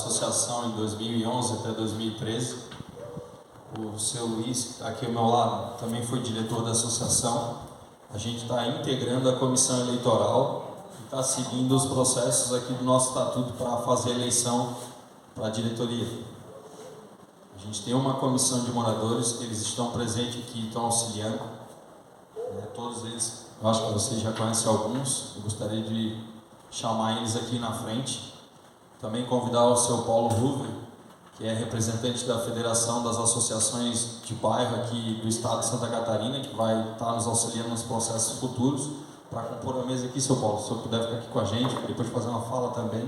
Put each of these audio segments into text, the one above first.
associação em 2011 até 2013. O seu Luiz, que está aqui ao meu lado, também foi diretor da associação. A gente está integrando a comissão eleitoral e está seguindo os processos aqui do nosso estatuto para fazer a eleição para a diretoria. A gente tem uma comissão de moradores, eles estão presentes aqui, estão auxiliando. Todos eles, eu acho que vocês já conhecem alguns, eu gostaria de chamar eles aqui na frente. Também convidar o seu Paulo Ruver, que é representante da Federação das Associações de Bairro aqui do estado de Santa Catarina, que vai estar nos auxiliando nos processos futuros, para compor a mesa aqui, seu Paulo. Se o senhor puder ficar aqui com a gente, depois fazer uma fala também.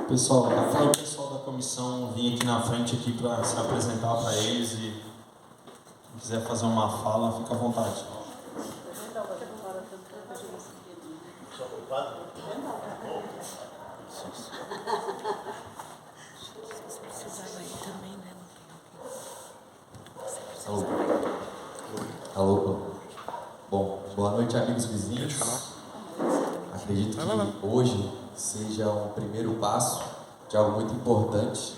Pessoal, para o pessoal da comissão vir aqui na frente aqui para se apresentar para eles e quem quiser fazer uma fala, fica à vontade. Alô. Alô. Bom, boa noite, amigos vizinhos. Acredito que hoje seja um primeiro passo de algo muito importante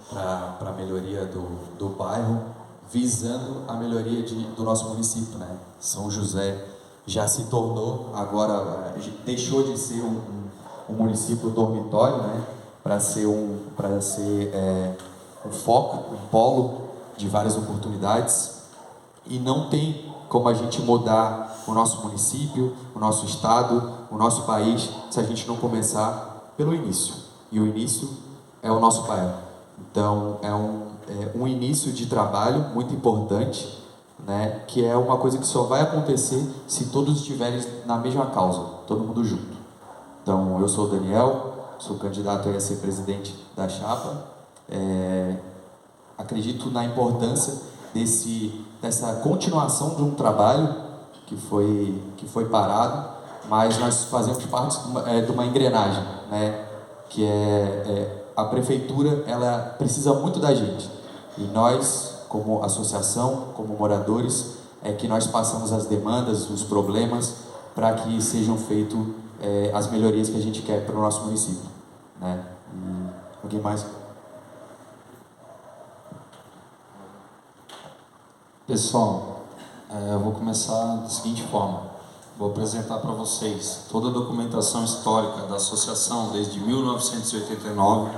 para a melhoria do bairro, visando a melhoria do nosso município, né? São José já se tornou, agora deixou de ser um município dormitório, né? Para ser um foco, um polo de várias oportunidades, e não tem como a gente mudar o nosso município, o nosso estado, o nosso país, se a gente não começar pelo início. E o início é o nosso bairro. Então, é um início de trabalho muito importante, né, que é uma coisa que só vai acontecer se todos estiverem na mesma causa, todo mundo junto. Então, eu sou o Daniel, sou candidato a ser presidente da chapa. Acredito na importância dessa continuação de um trabalho que foi parado, mas nós fazemos parte de uma engrenagem, né? Que a prefeitura, ela precisa muito da gente, e nós, como associação, como moradores, que nós passamos as demandas, os problemas, para que sejam feitas as melhorias que a gente quer para o nosso município, né? E alguém mais? Pessoal, eu vou começar da seguinte forma. Vou apresentar para vocês toda a documentação histórica da associação desde 1989.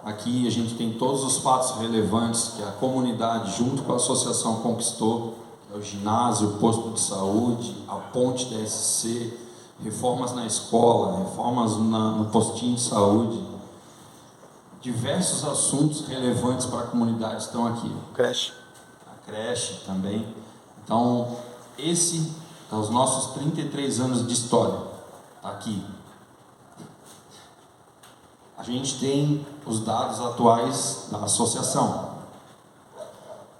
Aqui a gente tem todos os fatos relevantes que a comunidade, junto com a associação, conquistou. Que é o ginásio, o posto de saúde, a ponte da SC, reformas na escola, reformas no postinho de saúde. Diversos assuntos relevantes para a comunidade estão aqui. Creche Também. Então, esse é os nossos 33 anos de história aqui. A gente tem os dados atuais da associação.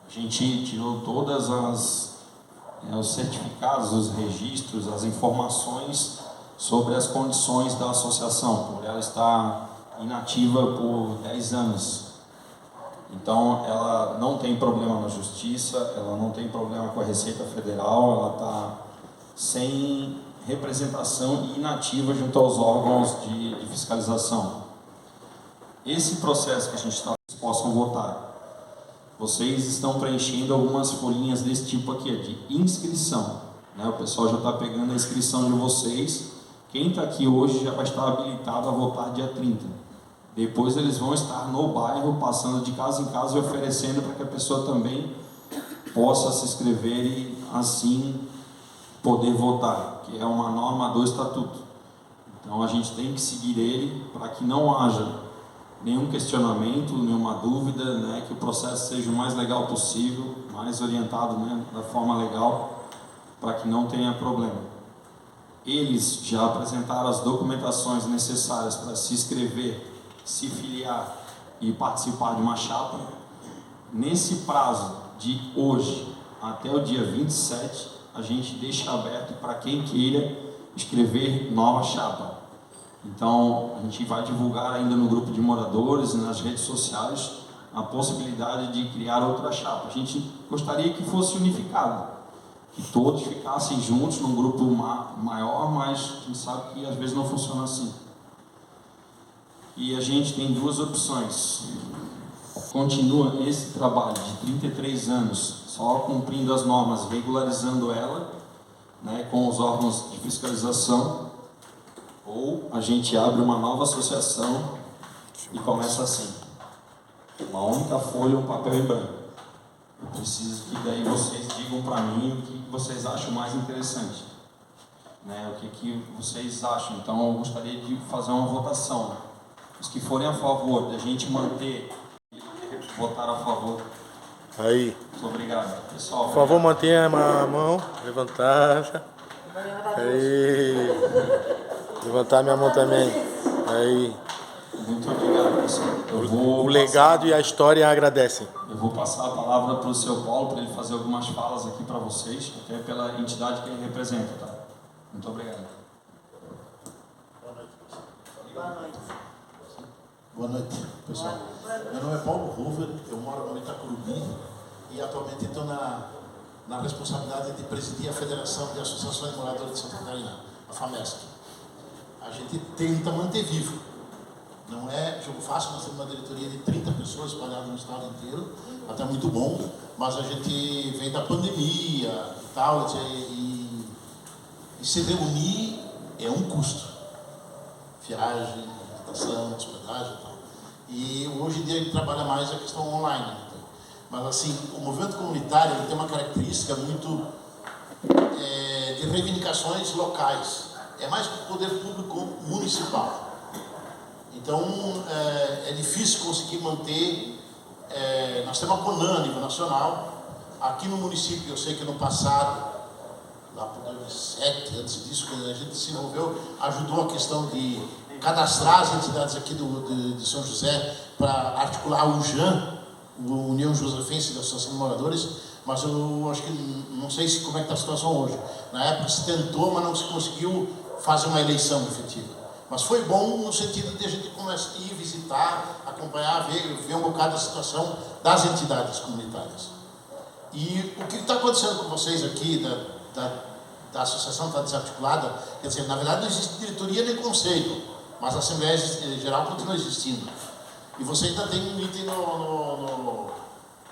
A gente tirou todas os certificados, os registros, as informações sobre as condições da associação, por ela estar inativa por 10 anos. Então, ela não tem problema na justiça, ela não tem problema com a Receita Federal, ela está sem representação e inativa junto aos órgãos de fiscalização. Esse processo que a gente está, vocês possam votar. Vocês estão preenchendo algumas folhinhas desse tipo aqui, de inscrição, né? O pessoal já está pegando a inscrição de vocês. Quem está aqui hoje já vai estar habilitado a votar dia 30. Depois eles vão estar no bairro, passando de casa em casa e oferecendo para que a pessoa também possa se inscrever e assim poder votar, que é uma norma do estatuto. Então a gente tem que seguir ele para que não haja nenhum questionamento, nenhuma dúvida, né, que o processo seja o mais legal possível, mais orientado, né, da forma legal, para que não tenha problema. Eles já apresentaram as documentações necessárias para se inscrever, se filiar e participar de uma chapa. Nesse prazo de hoje até o dia 27, a gente deixa aberto para quem queira escrever nova chapa. Então, a gente vai divulgar ainda no grupo de moradores e nas redes sociais a possibilidade de criar outra chapa. A gente gostaria que fosse unificado, que todos ficassem juntos num grupo maior, mas a gente sabe que às vezes não funciona assim. E a gente tem duas opções. Continua esse trabalho de 33 anos, só cumprindo as normas, regularizando ela, né, com os órgãos de fiscalização, ou a gente abre uma nova associação e começa assim, uma única folha, um papel em branco. Eu preciso que daí vocês digam para mim o que vocês acham mais interessante, né, o que vocês acham. Então eu gostaria de fazer uma votação. Os que forem a favor da gente manter, votar a favor. Aí. Muito obrigado, pessoal. Por favor, mantenha a mão levantada. Aí. Levantar minha mão também. Aí. Muito obrigado, pessoal. O legado e a história agradecem. Eu vou passar a palavra para o seu Paulo, para ele fazer algumas falas aqui para vocês, até pela entidade que ele representa, tá? Muito obrigado. Boa noite. Boa noite, pessoal. Meu nome é Paulo Rover, eu moro no Itacurubi e atualmente estou na responsabilidade de presidir a Federação de Associações de Moradores de Santa Catarina, a FAMESC. A gente tenta manter vivo. Não é jogo fácil, nós temos uma diretoria de 30 pessoas espalhadas no estado inteiro, até muito bom, mas a gente vem da pandemia e tal, e se reunir é um custo. Viagem, alimentação, hospedagem e tal. E hoje em dia ele trabalha mais a questão online. Então. Mas assim, o movimento comunitário ele tem uma característica muito de reivindicações locais. É mais que o poder público municipal. Então, é difícil conseguir manter. Nós temos a CONAN a nível nacional. Aqui no município, eu sei que no passado, lá por 2007, antes disso, quando a gente se envolveu, ajudou a questão de cadastrar as entidades aqui de São José para articular o UJAN, a União Josefense da Associação de Moradores, mas eu acho que não sei como é que está a situação hoje. Na época se tentou, mas não se conseguiu fazer uma eleição efetiva. Mas foi bom no sentido de a gente começar a ir visitar, acompanhar, ver um bocado a situação das entidades comunitárias. E o que está acontecendo com vocês aqui, da associação está desarticulada, quer dizer, na verdade não existe diretoria nem conselho, mas a Assembleia Geral continua existindo. E você ainda tem um item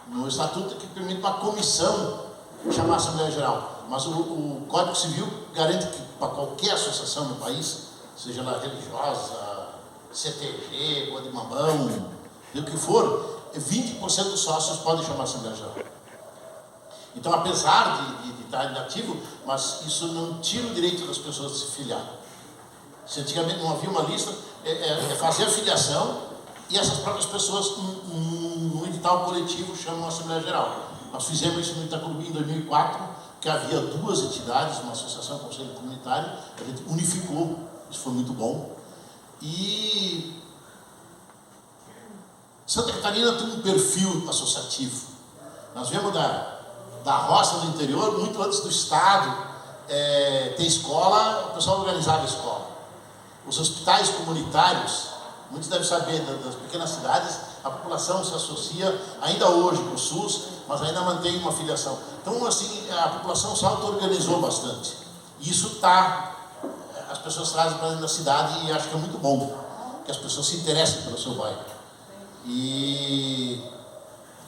no Estatuto que permite uma comissão chamar a Assembleia Geral. Mas o Código Civil garante que para qualquer associação no país, seja ela religiosa, CTG, Boa de Mamão, o que for, 20% dos sócios podem chamar a Assembleia Geral. Então, apesar de estar inativo, mas isso não tira o direito das pessoas de se filiar. Se antigamente não havia uma lista, fazer a filiação e essas próprias pessoas, no edital coletivo, chamam a Assembleia Geral. Nós fizemos isso no Itacurubi em 2004, que havia duas entidades, uma associação e um conselho comunitário, a gente unificou, isso foi muito bom. E Santa Catarina tem um perfil associativo. Nós viemos da roça do interior, muito antes do Estado ter escola, o pessoal organizava a escola. Os hospitais comunitários, muitos devem saber, das pequenas cidades, a população se associa ainda hoje com o SUS, mas ainda mantém uma filiação. Então, assim, a população se auto-organizou bastante. E isso as pessoas trazem para dentro da cidade e acho que é muito bom, que as pessoas se interessem pelo seu bairro.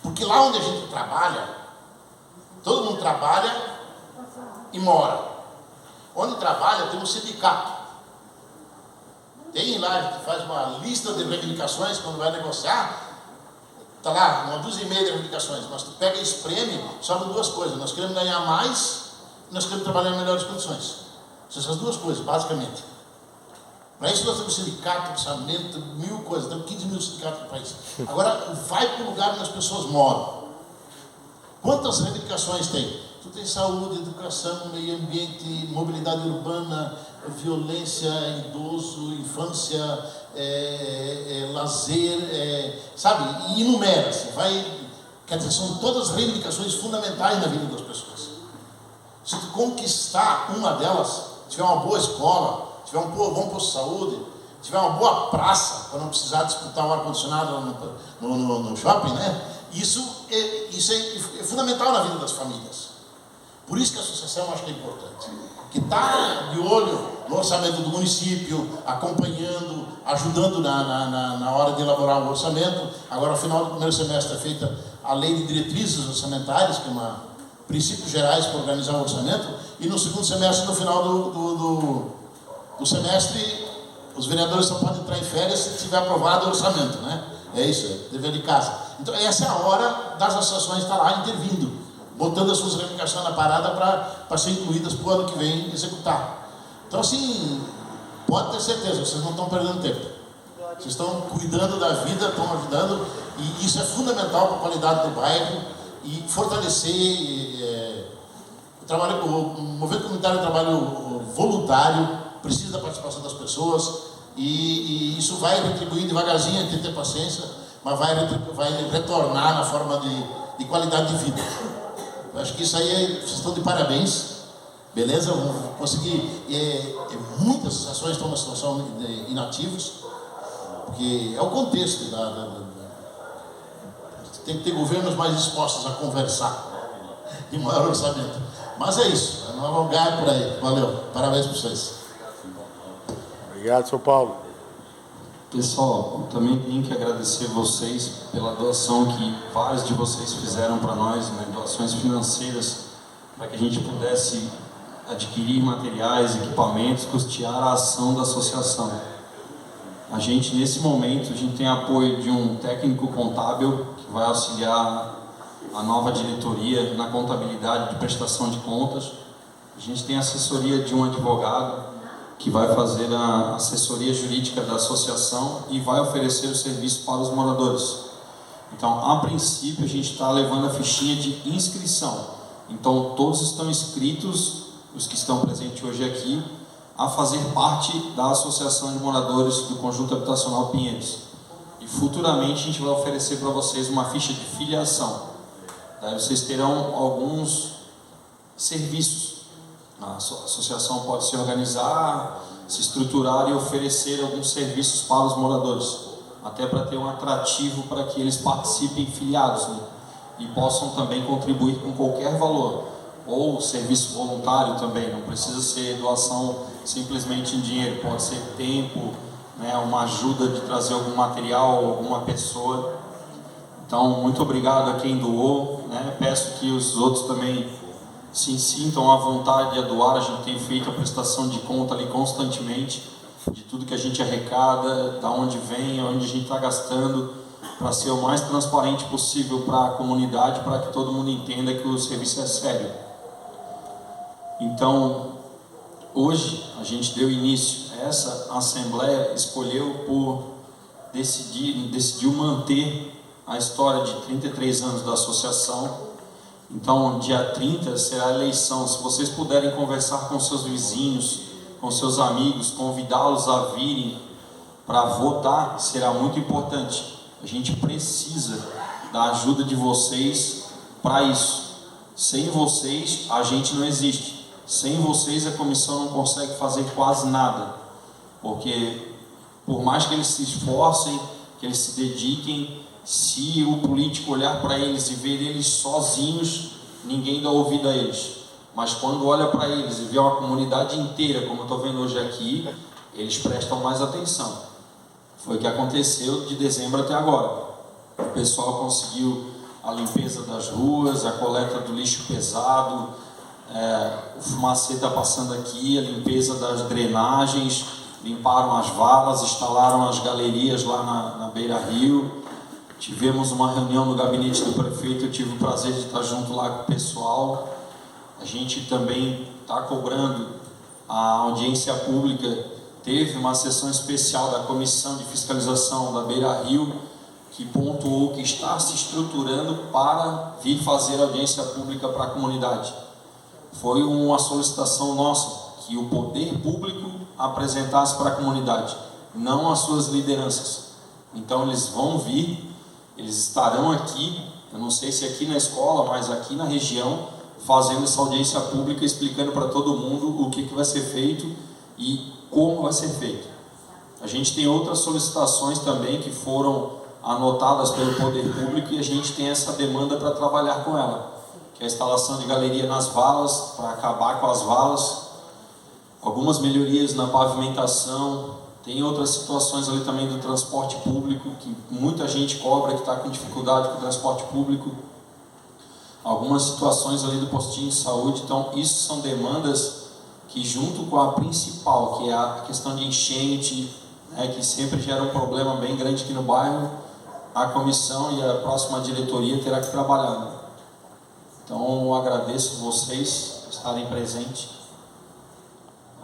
Porque lá onde a gente trabalha, todo mundo trabalha e mora. Onde trabalha tem um sindicato. Tem lá, a gente faz uma lista de reivindicações quando vai negociar. Está lá, uma dúzia e meia de reivindicações. Mas tu pega e espreme, sobram duas coisas. Nós queremos ganhar mais e nós queremos trabalhar em melhores condições. São essas duas coisas, basicamente. Para isso nós temos sindicato, orçamento, 1000 coisas. Temos 15 mil sindicatos no país. Agora, vai para o lugar onde as pessoas moram. Quantas reivindicações tem? Tu tem saúde, educação, meio ambiente, mobilidade urbana, violência, idoso, infância, lazer, sabe? E enumera-se. Quer dizer, são todas reivindicações fundamentais na vida das pessoas. Se tu conquistar uma delas, tiver uma boa escola, tiver um bom posto de saúde, tiver uma boa praça, para não precisar disputar um ar-condicionado no shopping, né? Isso é fundamental na vida das famílias. Por isso que a associação acho que é importante. Que está de olho no orçamento do município, acompanhando, ajudando na hora de elaborar o orçamento. Agora, ao final do primeiro semestre, é feita a lei de diretrizes orçamentárias, que é princípios gerais para organizar o orçamento. E no segundo semestre, no final do semestre, os vereadores só podem entrar em férias se tiver aprovado o orçamento, né? É isso, é dever de casa. Então, essa é a hora das associações estar lá intervindo, botando as suas reivindicações na parada para ser incluídas para o ano que vem executar. Então, assim, pode ter certeza, vocês não estão perdendo tempo. Vocês estão cuidando da vida, estão ajudando, e isso é fundamental para a qualidade do bairro e fortalecer o movimento comunitário de trabalho voluntário, precisa da participação das pessoas, e isso vai retribuir devagarzinho, tem que ter paciência, mas vai retornar na forma de qualidade de vida. Eu acho que isso aí, vocês estão de parabéns, beleza? Vão conseguir. Muitas associações estão na situação de inativos, porque é o contexto tem que ter governos mais dispostos a conversar de maior orçamento. Mas é isso, não alongar por aí. Valeu, parabéns para vocês. Obrigado, São Paulo. Pessoal, eu também tenho que agradecer vocês pela doação que vários de vocês fizeram para nós, né, doações financeiras, para que a gente pudesse adquirir materiais, equipamentos, custear a ação da associação. A gente, nesse momento, a gente tem apoio de um técnico contábil que vai auxiliar a nova diretoria na contabilidade de prestação de contas. A gente tem assessoria de um advogado que vai fazer a assessoria jurídica da associação e vai oferecer o serviço para os moradores. Então, a princípio, a gente está levando a fichinha de inscrição. Então, todos estão inscritos, os que estão presentes hoje aqui, a fazer parte da Associação de Moradores do Conjunto Habitacional Pinheiros. E futuramente a gente vai oferecer para vocês uma ficha de filiação. Daí vocês terão alguns serviços. A associação pode se organizar, se estruturar e oferecer alguns serviços para os moradores, até para ter um atrativo para que eles participem filiados, né? E possam também contribuir com qualquer valor, ou serviço voluntário também, não precisa ser doação simplesmente em dinheiro, pode ser tempo, né, uma ajuda de trazer algum material, alguma pessoa. Então, muito obrigado a quem doou, né? Peço que os outros também se sintam à vontade de doar. A gente tem feito a prestação de conta ali constantemente, de tudo que a gente arrecada, da onde vem, onde a gente está gastando, para ser o mais transparente possível para a comunidade, para que todo mundo entenda que o serviço é sério. Então, hoje a gente deu início, essa Assembleia decidiu manter a história de 33 anos da associação. Então, dia 30 será a eleição. Se vocês puderem conversar com seus vizinhos, com seus amigos, convidá-los a virem para votar, será muito importante. A gente precisa da ajuda de vocês para isso. Sem vocês, a gente não existe. Sem vocês, a comissão não consegue fazer quase nada. Porque, por mais que eles se esforcem, que eles se dediquem, se o político olhar para eles e ver eles sozinhos, ninguém dá ouvido a eles. Mas quando olha para eles e vê uma comunidade inteira, como eu estou vendo hoje aqui, eles prestam mais atenção. Foi o que aconteceu de dezembro até agora. O pessoal conseguiu a limpeza das ruas, a coleta do lixo pesado, o fumacê passando aqui, a limpeza das drenagens, limparam as valas, instalaram as galerias lá na beira-rio. Tivemos uma reunião no gabinete do prefeito, eu tive o prazer de estar junto lá com o pessoal. A gente também está cobrando a audiência pública. Teve uma sessão especial da Comissão de Fiscalização da Beira-Rio, que pontuou que está se estruturando para vir fazer audiência pública para a comunidade. Foi uma solicitação nossa, que o poder público apresentasse para a comunidade, não as suas lideranças. Então eles vão vir. Eles estarão aqui, eu não sei se aqui na escola, mas aqui na região, fazendo essa audiência pública, explicando para todo mundo o que vai ser feito e como vai ser feito. A gente tem outras solicitações também que foram anotadas pelo Poder Público e a gente tem essa demanda para trabalhar com ela, que é a instalação de galeria nas valas, para acabar com as valas, algumas melhorias na pavimentação, tem outras situações ali também do transporte público, que muita gente cobra que está com dificuldade com o transporte público, algumas situações ali do postinho de saúde. Então isso são demandas que, junto com a principal, que é a questão de enchente, né, que sempre gera um problema bem grande aqui no bairro, a comissão e a próxima diretoria terá que trabalhar, né? Então eu agradeço vocês por estarem presentes.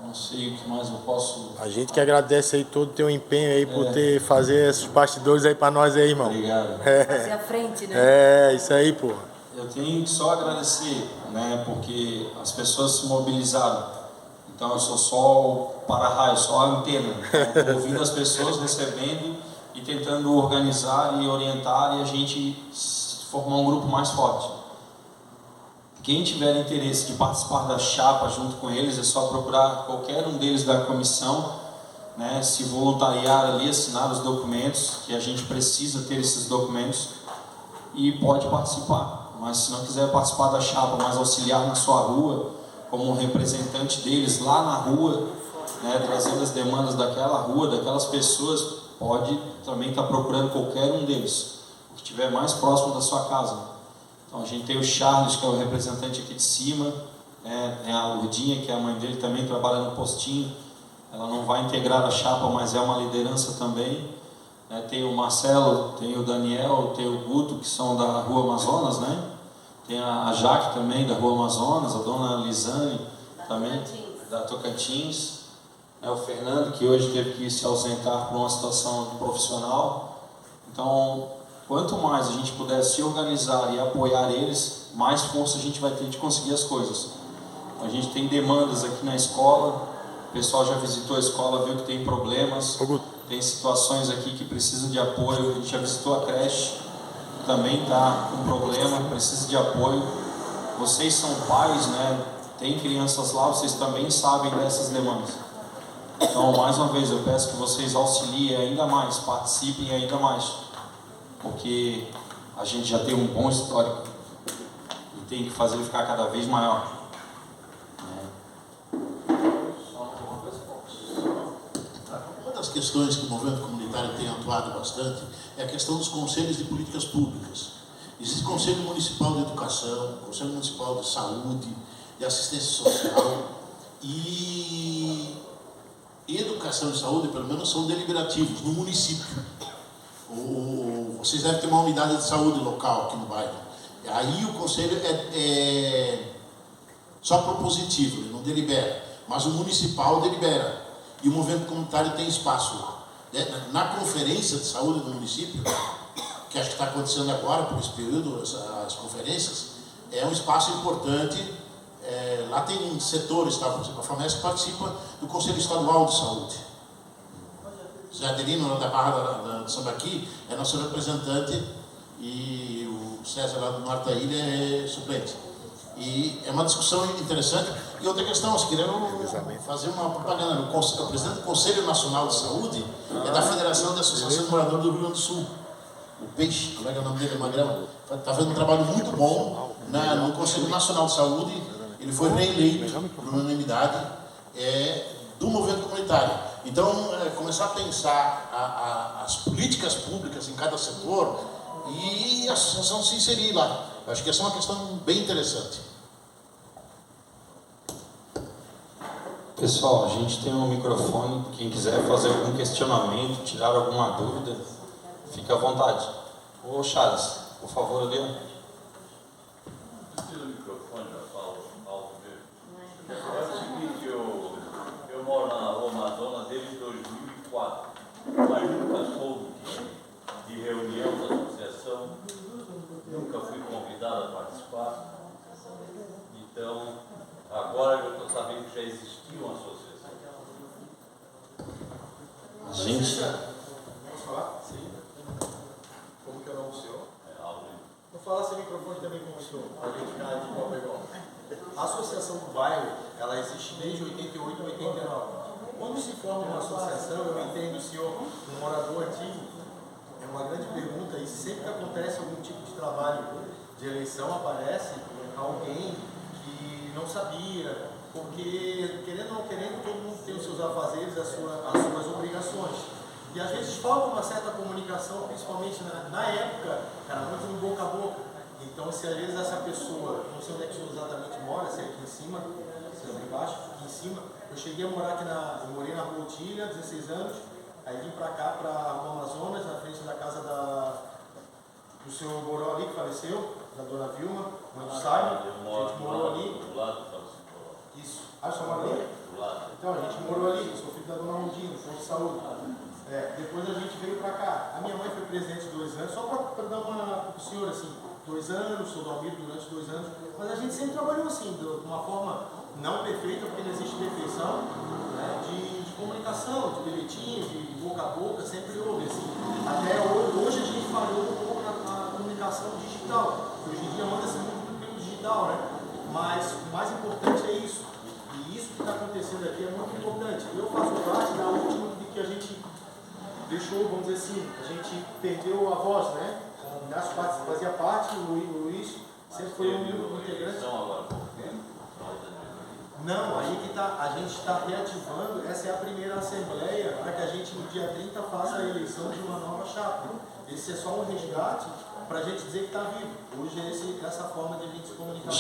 Não sei o que mais eu posso... A gente que agradece aí todo o teu empenho aí por ter fazer esses bastidores aí pra nós aí, irmão. Obrigado. Fazer a frente, né? É, isso aí, pô. Eu tenho que só agradecer, né, porque as pessoas se mobilizaram. Então eu sou só o para-raio, só a antena, né, ouvindo as pessoas, recebendo e tentando organizar e orientar e a gente formar um grupo mais forte. Quem tiver interesse de participar da chapa junto com eles, é só procurar qualquer um deles da comissão, né, se voluntariar ali, assinar os documentos, que a gente precisa ter esses documentos, e pode participar. Mas se não quiser participar da chapa, mas auxiliar na sua rua, como um representante deles lá na rua, né, trazendo as demandas daquela rua, daquelas pessoas, pode também estar procurando qualquer um deles, o que estiver mais próximo da sua casa. Então a gente tem o Charles, que é o representante aqui de cima, né, tem a Lourdinha, que é a mãe dele, também trabalha no postinho. Ela não vai integrar a chapa, mas é uma liderança também. Tem o Marcelo, tem o Daniel, tem o Guto, que são da Rua Amazonas, né? Tem a Jaque também, da Rua Amazonas, a dona Lisane, também, da Tocantins. O Fernando, que hoje teve que se ausentar por uma situação profissional. Então, quanto mais a gente puder se organizar e apoiar eles, mais força a gente vai ter de conseguir as coisas. A gente tem demandas aqui na escola, o pessoal já visitou a escola, viu que tem problemas, tem situações aqui que precisam de apoio. A gente já visitou a creche, também está com problema, precisa de apoio. Vocês são pais, né? Tem crianças lá, vocês também sabem dessas demandas. Então, mais uma vez, eu peço que vocês auxiliem ainda mais, participem ainda mais, porque a gente já tem um bom histórico e tem que fazer ele ficar cada vez maior. Uma das questões que o movimento comunitário tem atuado bastante é a questão dos conselhos de políticas públicas. Existe Conselho Municipal de Educação, Conselho Municipal de Saúde, de Assistência Social, e educação e saúde, pelo menos, são deliberativos no município. Vocês devem ter uma unidade de saúde local aqui no bairro. Aí o conselho é só propositivo, ele não delibera, mas o municipal delibera. E o movimento comunitário tem espaço lá. Na conferência de saúde do município, que acho que está acontecendo agora, por esse período, as conferências, é um espaço importante. Lá tem setores, tá? Por exemplo, a FAMESC participa do Conselho Estadual de Saúde. Zé Adelino, da Barra de Sambaqui, é nosso representante, e o César, lá do Norte da Ilha, é suplente. E é uma discussão interessante. E outra questão, nós queremos fazer uma propaganda. O presidente do Conselho Nacional de Saúde é da Federação de Associações de Moradores do Rio Grande do Sul. O Peixe, como é que é o nome dele? Magrama. Está fazendo um trabalho muito bom no Conselho Nacional de Saúde. Ele foi reeleito por unanimidade do movimento comunitário. Então, começar a pensar as políticas públicas em cada setor e a associação se inserir lá. Eu acho que essa é uma questão bem interessante. Pessoal, a gente tem um microfone. Quem quiser fazer algum questionamento, tirar alguma dúvida, fica à vontade. Ô Charles, por favor, ali. Eu moro na Rua Amazonas desde 2004, mas nunca soube de reunião da associação, nunca fui convidado a participar. Então, agora eu estou sabendo que já existia uma associação. A gente... Posso falar? Sim. Como que é o nome do senhor? Alvin. Vou falar sem microfone também com o senhor, para a gente ficar de igual. A associação do bairro, ela existe desde 88 e 89. Quando se forma uma associação, eu entendo, senhor, um morador antigo, é uma grande pergunta, e sempre que acontece algum tipo de trabalho de eleição, aparece alguém que não sabia, porque, querendo ou não querendo, todo mundo tem os seus afazeres, as suas obrigações. E às vezes falta uma certa comunicação, principalmente na época, era muito no boca a boca. Então, se às vezes essa pessoa, não sei onde é que o senhor exatamente mora, se é aqui em cima, se é lá embaixo, aqui em cima, eu cheguei a morar aqui eu morei na Rua Otília, 16 anos, aí vim pra cá, pra Rua Amazonas, na frente da casa do senhor Boró ali, que faleceu, da dona Vilma, mãe do Simon, a gente morou ali. Do lado do Isso. Ah, o senhor mora ali? Do lado. Então, a gente morou ali, eu sou filho da dona Rondina, posto de saúde. Depois a gente veio pra cá. A minha mãe foi presidente 2 anos, só pra dar uma pro senhor, assim, 2 anos, sou do Almir durante 2 anos, mas a gente sempre trabalhou assim, de uma forma não perfeita, porque não existe perfeição, né, de comunicação, de bilhetinho, de boca a boca, sempre houve assim. Até hoje a gente falhou um pouco na comunicação digital. Hoje em dia manda-se muito pelo digital, né? Mas o mais importante é isso. E isso que está acontecendo aqui é muito importante. Eu faço parte da última de que a gente deixou, vamos dizer assim, a gente perdeu a voz, né? O Inácio fazia parte, o Luiz sempre foi um integrante. Não, aí que tá, a gente está reativando, essa é a primeira assembleia para que a gente no dia 30 faça a eleição de uma nova chapa. Esse é só um resgate para a gente dizer que está vivo. Hoje é essa forma de a gente se comunicar.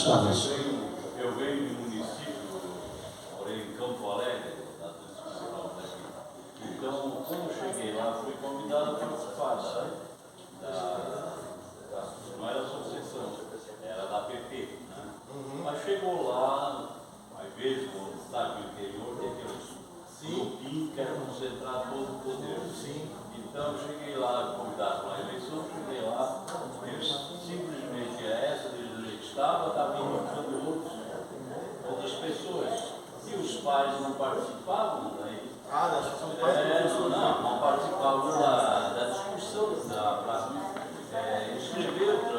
Eu venho de um município, morei em Campo Alegre, na discussão daqui. Então, quando eu cheguei lá, fui convidado a participar não era associação, era da PP. Né? Mas chegou lá, às vezes, quando está no interior, tem aqueles grupinhos que querem concentrar todo o poder. Sim. Então, eu cheguei lá, convidado para a eleição, cheguei lá, eles simplesmente, essa diretoria que estava indicando outras pessoas. E os pais não participavam daí. Acho que são pais professores. Não participavam da discussão, para escrever outra.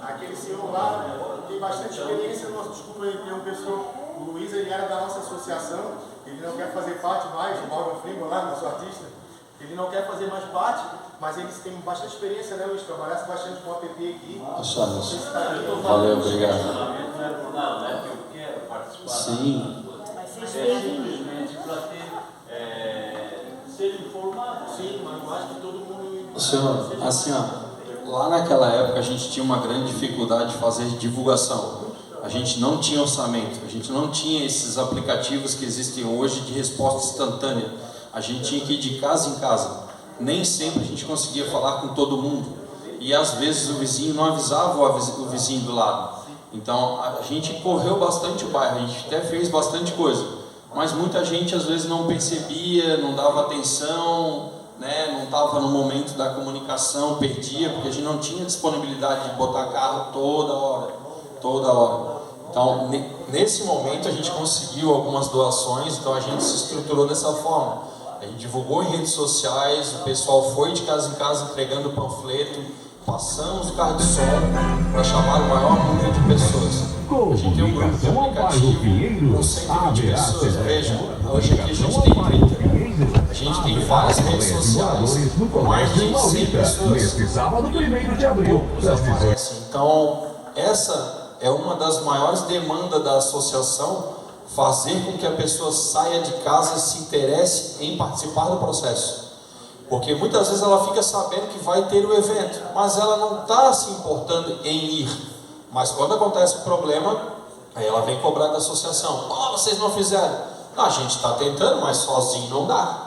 Aquele senhor lá tem bastante experiência, desculpa aí, tem um pessoal, o Luiz, ele era da nossa associação, ele não quer fazer parte mais, o Morgan Freeman lá, nosso artista, ele não quer fazer mais parte, mas eles têm bastante experiência, né, Luiz? Trabalhasse bastante com a APP aqui. Valeu, obrigado. Não é por nada, não é que eu quero participar. Sim. É simplesmente para ser informado. Sim, mas eu acho que todo mundo... Senhor, assim, ó, lá naquela época a gente tinha uma grande dificuldade de fazer divulgação. A gente não tinha orçamento, a gente não tinha esses aplicativos que existem hoje de resposta instantânea. A gente tinha que ir de casa em casa. Nem sempre a gente conseguia falar com todo mundo. E às vezes o vizinho não avisava o vizinho do lado. Então a gente correu bastante o bairro, a gente até fez bastante coisa. Mas muita gente às vezes não percebia, não dava atenção, né? Não estava no momento da comunicação, perdia, porque a gente não tinha disponibilidade de botar carro toda hora. Então, nesse momento a gente conseguiu algumas doações, então a gente se estruturou dessa forma. A gente divulgou em redes sociais, o pessoal foi de casa em casa entregando panfleto, passamos o carro de som para chamar o maior número de pessoas. A gente tem um grupo de aplicativo com 120 pessoas, vejam, hoje aqui a gente tem 30. A gente tem várias redes sociais com mais de 100 pessoas. Então, essa é uma das maiores demandas da associação, fazer com que a pessoa saia de casa e se interesse em participar do processo. Porque muitas vezes ela fica sabendo que vai ter o evento, mas ela não está se importando em ir. Mas quando acontece o problema, aí ela vem cobrar da associação. Vocês não fizeram. Não, a gente está tentando, mas sozinho não dá.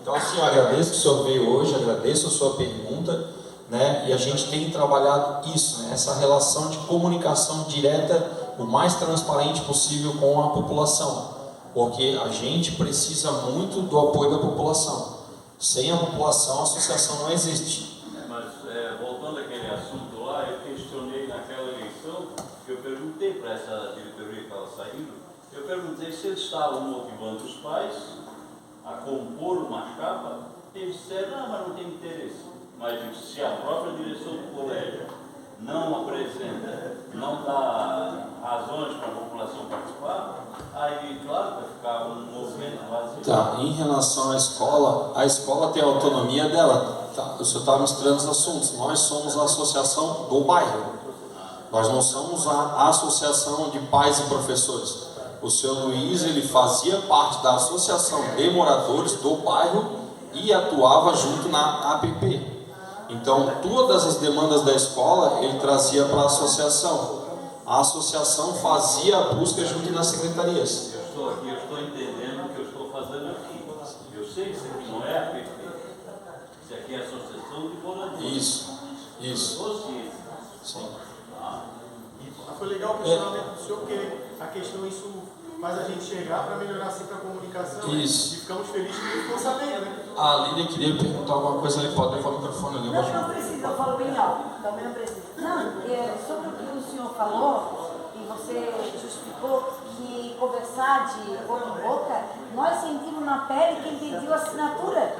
Então assim, eu agradeço que o senhor veio hoje, agradeço a sua pergunta, né? E a gente tem trabalhado isso, né? Essa relação de comunicação direta, o mais transparente possível com a população. Porque a gente precisa muito do apoio da população. Sem a população, a associação não existe. Mas, voltando àquele assunto lá, eu questionei naquela eleição, que eu perguntei para essa diretoria que estava saindo, eu perguntei se eles estavam motivando os pais a compor uma chapa. Eles disseram, mas não tem interesse. Mas se a própria direção do colégio não apresenta, não dá razões para a população participar, aí, claro, vai ficar um movimento em relação à escola, a escola tem a autonomia dela. Tá? O senhor está misturando os assuntos. Nós somos a associação do bairro. Nós não somos a associação de pais e professores. O senhor Luiz, ele fazia parte da associação de moradores do bairro e atuava junto na APP. Então, todas as demandas da escola, ele trazia para a associação. A associação fazia a busca junto nas secretarias. Eu estou aqui, eu estou entendendo o que eu estou fazendo aqui. Eu sei que isso aqui não é APP. Isso aqui é a Associação de Moradores. Isso. Você. Sim. Foi legal o questionamento do senhor, porque a questão, isso faz a gente chegar para melhorar sempre a comunicação. Isso. E ficamos felizes que ele ficou sabendo, né? A Lília queria perguntar alguma coisa ali, pode levar o microfone ali. Não precisa, eu falo bem alto, também não precisa. Não, sobre o que o senhor falou, e você justificou que conversar de boca em boca, nós sentimos na pele quem pediu assinatura.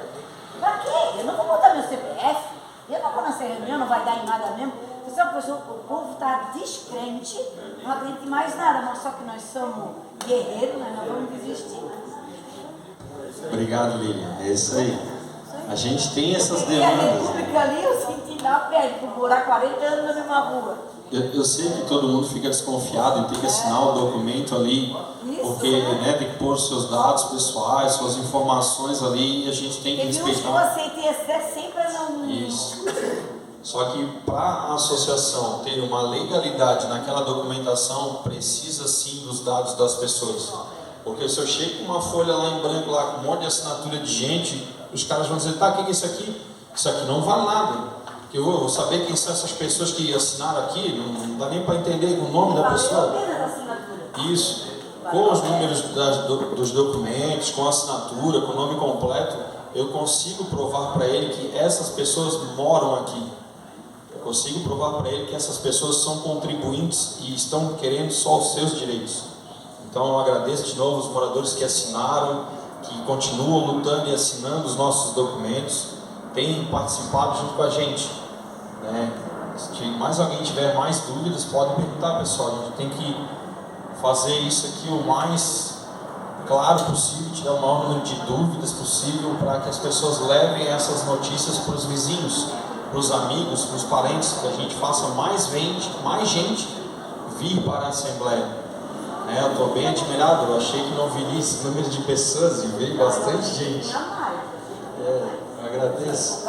Pra quê? Eu não vou botar meu CPF, eu não vou nessa reunião, não vai dar em nada mesmo. Você é uma pessoa, o povo está descrente, não acredita em mais nada, mas só que nós somos guerreiros, nós não vamos desistir. Obrigado, Lília. É isso aí. A gente tem essas E a demandas. República ali, eu senti na pele, por morar 40 anos na mesma rua. Eu sei que todo mundo fica desconfiado em ter que assinar o documento ali, porque tem que pôr seus dados pessoais, suas informações ali, e a gente tem que Teve uns que eu respeitar. aceitei até sempre não. Isso. Só que para a associação ter uma legalidade naquela documentação, precisa sim dos dados das pessoas. Porque se eu chego com uma folha lá em branco, lá com um monte de assinatura de gente, os caras vão dizer, tá, o que é isso aqui? Isso aqui não vale nada. Porque eu vou saber quem são essas pessoas que assinaram aqui, não dá nem para entender o nome da pessoa. Isso. Com os números dos documentos, com a assinatura, com o nome completo, eu consigo provar para ele que essas pessoas moram aqui. Eu consigo provar para ele que essas pessoas são contribuintes e estão querendo só os seus direitos. Então eu agradeço de novo os moradores que assinaram, que continuam lutando e assinando os nossos documentos, têm participado junto com a gente. Né? Se mais alguém tiver mais dúvidas, pode perguntar, pessoal. A gente tem que fazer isso aqui o mais claro possível, tirar o maior número de dúvidas possível para que as pessoas levem essas notícias para os vizinhos, para os amigos, para os parentes, que a gente faça mais gente vir para a Assembleia. Eu estou bem admirado, eu achei que não viria esse número de pessoas e veio bastante gente. Eu agradeço.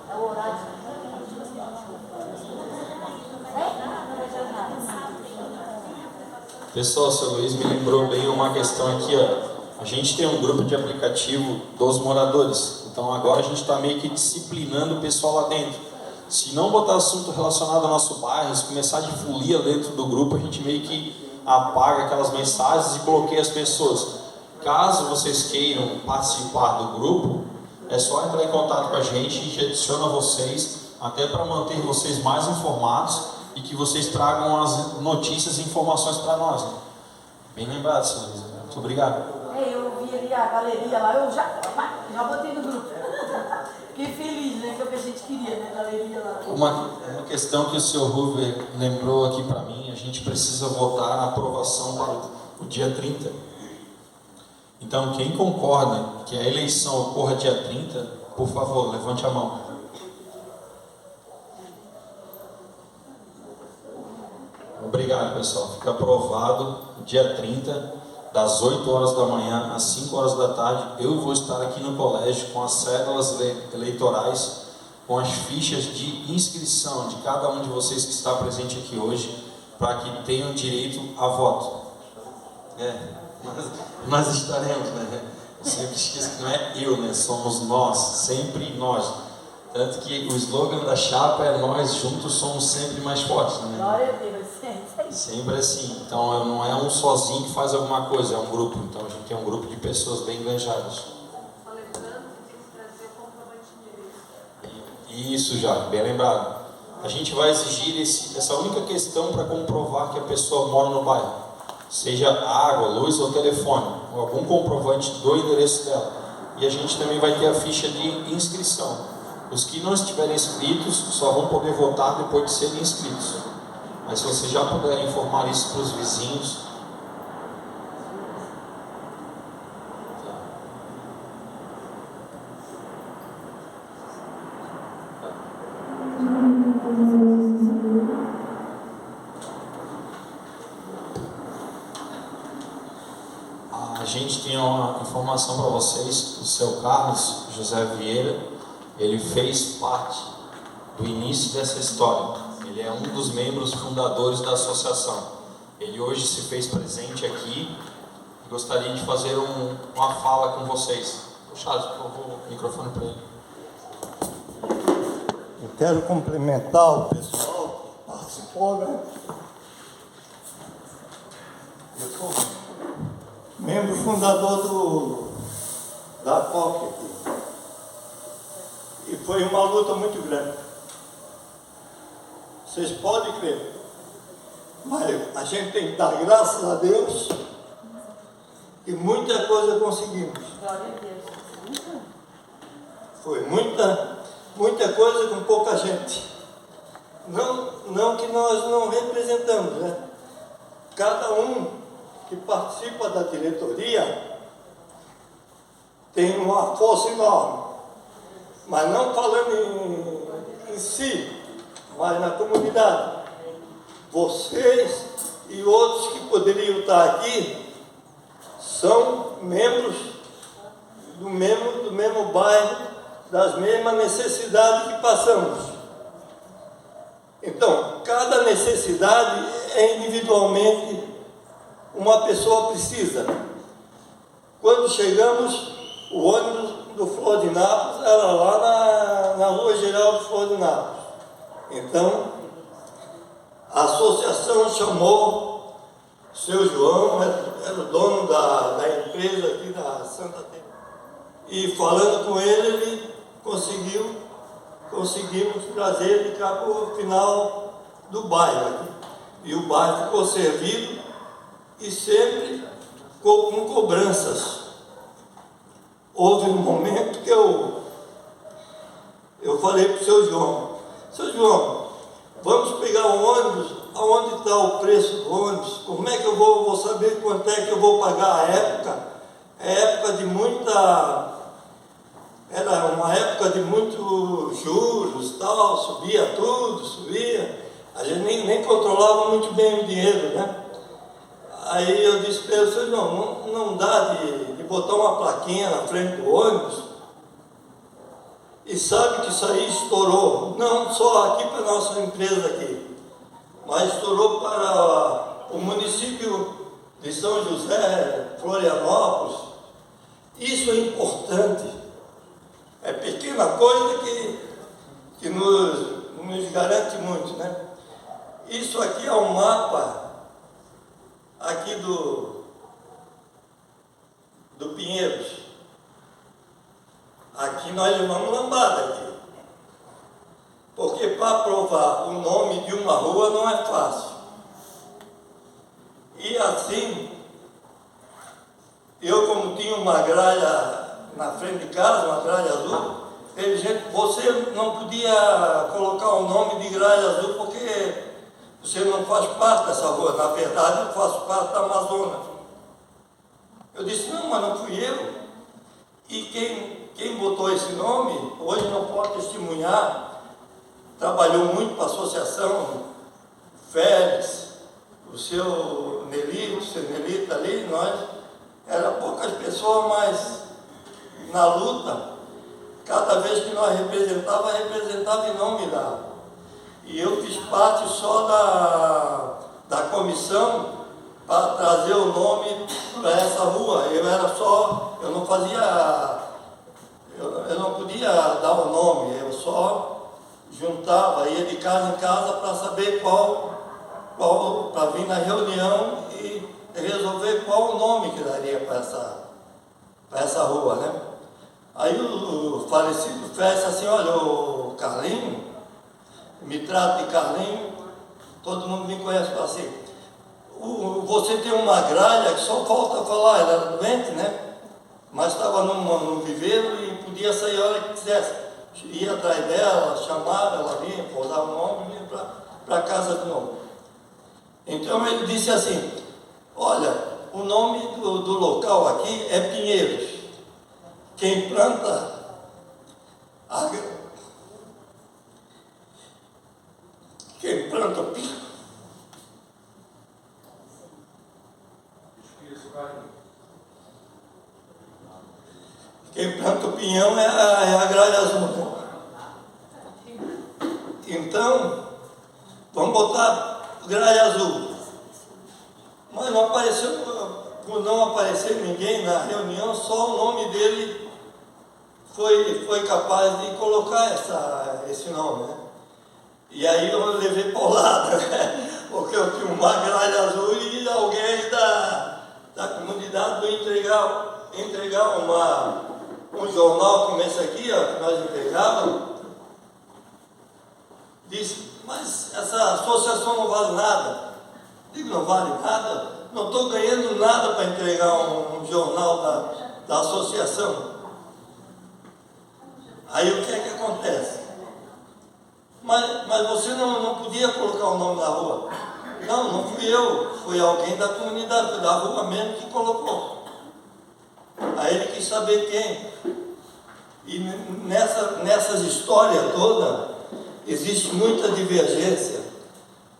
É o horário. Pessoal, o seu Luiz me lembrou bem uma questão aqui, ó. A gente tem um grupo de aplicativo dos moradores, então agora a gente está meio que disciplinando o pessoal lá dentro. Se não botar assunto relacionado ao nosso bairro, se começar de folia dentro do grupo, a gente meio que apaga aquelas mensagens e bloqueia as pessoas. Caso vocês queiram participar do grupo, é só entrar em contato com a gente, a gente adiciona vocês, até para manter vocês mais informados e que vocês tragam as notícias e informações para nós. Né? Bem lembrado, senhor Luiz. Muito obrigado. Eu vi ali a galeria lá, eu já botei no grupo. Fiquei feliz, né? Que é o que a gente queria, né? Galeria lá. Uma questão que o senhor Ruver lembrou aqui para mim, a gente precisa votar a aprovação para o dia 30. Então, quem concorda que a eleição ocorra dia 30, por favor, levante a mão. Obrigado, pessoal. Fica aprovado dia 30, das 8 horas da manhã às 5 horas da tarde. Eu vou estar aqui no colégio com as cédulas eleitorais, com as fichas de inscrição de cada um de vocês que está presente aqui hoje, para que tenham direito a voto. Nós estaremos, né? Eu sempre esqueço que não é eu, né? Somos nós, sempre nós. Tanto que o slogan da chapa é nós juntos somos sempre mais fortes, né? Glória a Deus, sempre assim. Então não é um sozinho que faz alguma coisa, é um grupo. Então a gente tem um grupo de pessoas bem engajadas. Só lembrando que tem que trazer o comprovante de endereço. Isso já, bem lembrado. A gente vai exigir essa única questão para comprovar que a pessoa mora no bairro. Seja água, luz ou telefone, ou algum comprovante do endereço dela. E a gente também vai ter a ficha de inscrição. Os que não estiverem inscritos só vão poder votar depois de serem inscritos. Mas se você já puder informar isso para os vizinhos. A gente tem uma informação para vocês. O seu Carlos José Vieira, ele fez parte do início dessa história. Ele é um dos membros fundadores da associação. Ele hoje se fez presente aqui e gostaria de fazer uma fala com vocês. Charles, por favor, o microfone para ele. Eu quero cumprimentar o pessoal que participou, né? Eu sou membro fundador da COP aqui. E foi uma luta muito grande. Vocês podem crer. Mas a gente tem que dar graças a Deus que muita coisa conseguimos. Glória a Deus. Foi muita coisa com pouca gente. Não que nós não representamos, né? Cada um que participa da diretoria tem uma força enorme. Mas não falando em si, mas na comunidade. Vocês e outros que poderiam estar aqui são membros do mesmo bairro, das mesmas necessidades que passamos. Então, cada necessidade é individualmente uma pessoa precisa. Quando chegamos, o ônibus do Flor de Nápoles era lá na Rua Geraldo Flor de Nápoles. Então, a associação chamou o seu João, era o dono da empresa aqui da Santa Teresa. E falando com ele conseguimos trazer ele cá para o final do bairro aqui. E o bairro ficou servido e sempre com cobranças. Houve um momento que eu falei para o seu João, vamos pegar o ônibus, aonde está o preço do ônibus? Como é que eu vou saber quanto é que eu vou pagar a época? É época de era uma época de muitos juros, tal, subia tudo, subia. A gente nem controlava muito bem o dinheiro, né? Aí eu disse para ele, não dá de botar uma plaquinha na frente do ônibus? E sabe que isso aí estourou, não só aqui para a nossa empresa aqui, mas estourou para o município de São José, Florianópolis. Isso é importante. É pequena coisa que nos garante muito, né? Isso aqui é um mapa aqui do Pinheiros. Aqui nós levamos lambada aqui. Porque para aprovar o nome de uma rua não é fácil. E assim, eu como tinha uma gralha na frente de casa, uma gralha azul, teve gente, você não podia colocar o nome de gralha azul porque você não faz parte dessa rua. Na verdade, eu faço parte da Amazonas. Eu disse, não, mas não fui eu. E quem botou esse nome, hoje não pode testemunhar, trabalhou muito para a associação, Félix, o seu Nelito ali, nós, eram poucas pessoas, mas na luta, cada vez que nós representava em nome lá. E eu fiz parte só da comissão para trazer o nome para essa rua. Eu não podia dar o nome, eu só juntava, ia de casa em casa para saber para vir na reunião e resolver qual o nome que daria para essa rua, né? Aí o falecido Festa assim, olha, o Carlinho, me trata de Carlinho, todo mundo me conhece assim. Você tem uma gralha que só falta falar, ela era doente, né? Mas estava num viveiro e podia sair a hora que quisesse. Ia atrás dela, chamava, ela vinha, pousava o nome e vinha para casa de novo. Então ele disse assim, olha, o nome do local aqui é Pinheiros. Quem planta o pinhão é a gralha azul. Então, vamos botar gralha azul. Mas não apareceu, por não aparecer ninguém na reunião, só o nome dele foi capaz de colocar esse nome, né? E aí eu levei paulada, né? Porque eu tinha uma gralha azul e alguém da comunidade foi entregar um jornal como esse aqui, ó, que nós entregávamos. Disse, mas essa associação não vale nada. Digo, não vale nada? Não estou ganhando nada para entregar um jornal da associação. Aí o que é que acontece? Mas você não podia colocar o nome na rua. Não fui eu, foi alguém da comunidade, foi da rua mesmo que colocou. Aí ele quis saber quem. E nessas histórias todas, existe muita divergência.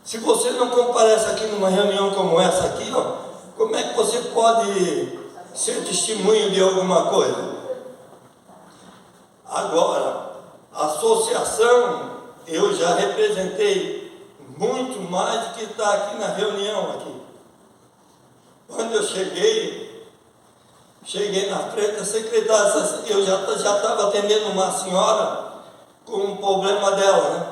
Se você não comparece aqui numa reunião como essa aqui, ó, como é que você pode ser testemunho de alguma coisa? Agora, a associação, eu já representei muito mais do que está aqui na reunião aqui. Quando eu cheguei na frente da secretária, eu já estava atendendo uma senhora com um problema dela, né?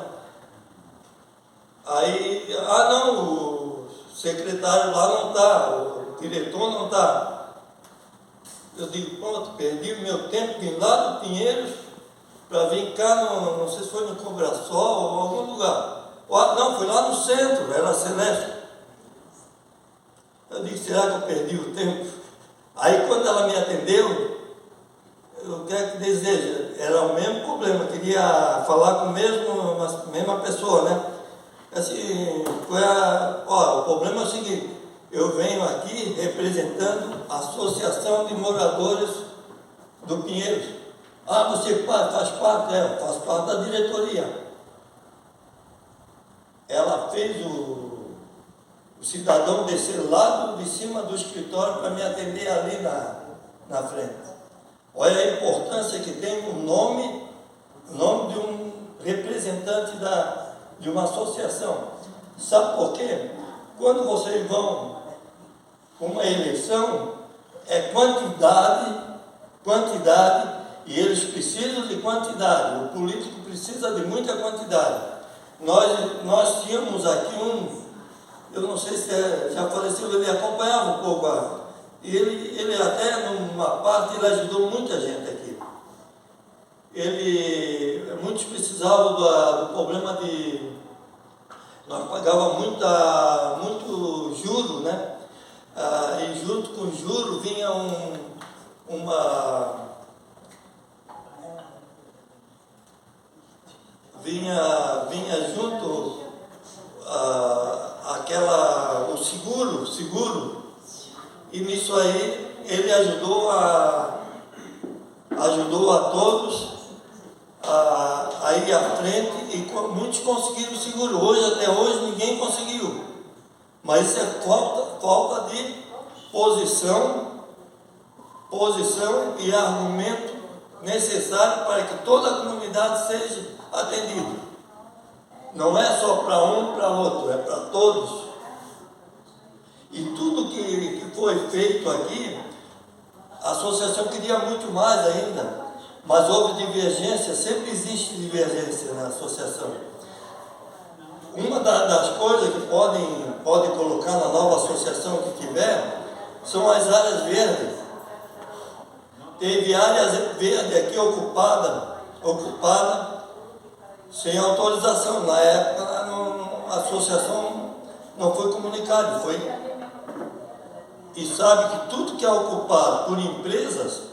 Aí, não, o secretário lá não está, o diretor não está. Eu digo, pronto, perdi o meu tempo de ir lá do Pinheiros para vir cá, não sei se foi no Cobrasol ou em algum lugar. Não, foi lá no centro, era Celeste. Eu digo, será que eu perdi o tempo? Aí quando ela me atendeu, o que é que deseja? Era o mesmo problema, queria falar com a mesma pessoa, né? Assim, o problema é o seguinte, eu venho aqui representando a Associação de Moradores do Pinheiros. Você faz parte? Faz parte da diretoria. Ela fez o cidadão descer lá de cima do escritório para me atender ali na frente. Olha a importância que tem o nome de um representante de uma associação. Sabe por quê? Quando vocês vão para uma eleição, é quantidade, e eles precisam de quantidade. O político precisa de muita quantidade. Nós tínhamos aqui eu não sei se já faleceu, ele acompanhava um pouco, e ele até numa parte ele ajudou muita gente aqui. Muitos precisavam do problema nós pagávamos muito juro, né? E junto com o juro vinha vinha junto o seguro, e nisso aí ele ajudou a todos a ir à frente, e muitos conseguiram o seguro. Até hoje ninguém conseguiu, mas isso é falta de posição e argumento necessário para que toda a comunidade seja atendida. Não é só para um, para outro, é para todos. E tudo que foi feito aqui, a associação queria muito mais ainda, mas houve divergência, sempre existe divergência na associação. Uma das coisas que pode colocar na nova associação que tiver, são as áreas verdes. Teve áreas verdes aqui ocupada sem autorização. Na época a associação não foi comunicada, e sabe que tudo que é ocupado por empresas,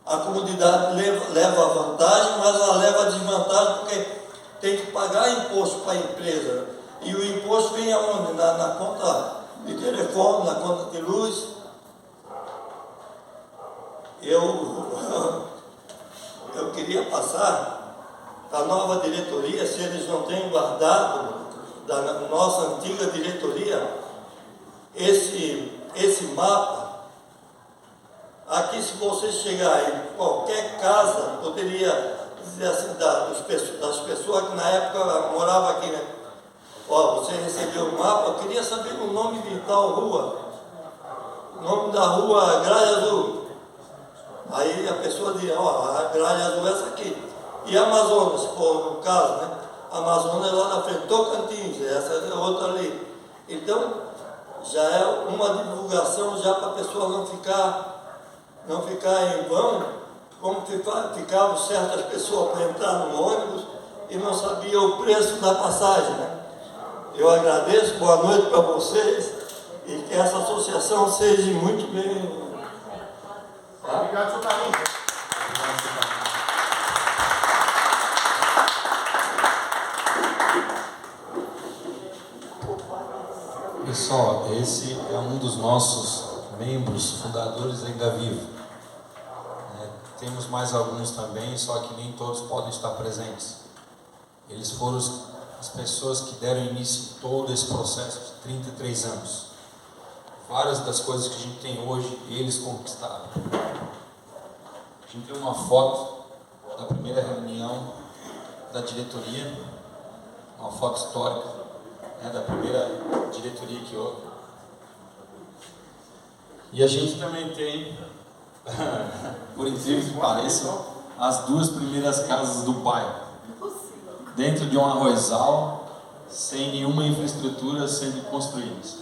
a comunidade leva vantagem, mas ela leva desvantagem, porque tem que pagar imposto para a empresa. E o imposto vem aonde? Na conta de telefone, na conta de luz. Eu queria passar para a nova diretoria, se eles não têm guardado da nossa antiga diretoria esse mapa. Aqui, se você chegar em qualquer casa, poderia dizer assim, das pessoas que na época moravam aqui, né? Ó, você recebeu o mapa, eu queria saber o nome de tal rua, o nome da rua Gralha Azul. Aí a pessoa diz, ó, a Gralha Azul é essa aqui. E a Amazonas, se for no caso, né? A Amazonas é lá na frente, Tocantins, essa é outra ali. Então, já é uma divulgação já para a pessoa não ficar em vão, como ficavam certas pessoas para entrar no ônibus e não sabiam o preço da passagem, né? Eu agradeço, boa noite para vocês e que essa associação seja muito bem. Obrigado, seu carinho. Pessoal, esse é um dos nossos membros fundadores ainda vivo. Temos mais alguns também, só que nem todos podem estar presentes. Eles foram as pessoas que deram início a todo esse processo de 33 anos. Várias das coisas que a gente tem hoje, eles conquistaram. A gente tem uma foto da primeira reunião da diretoria, uma foto histórica, da primeira diretoria que houve. E a gente também tem, por incrível que pareça, as duas primeiras casas do bairro. Dentro de um arrozal, sem nenhuma infraestrutura sendo construídas.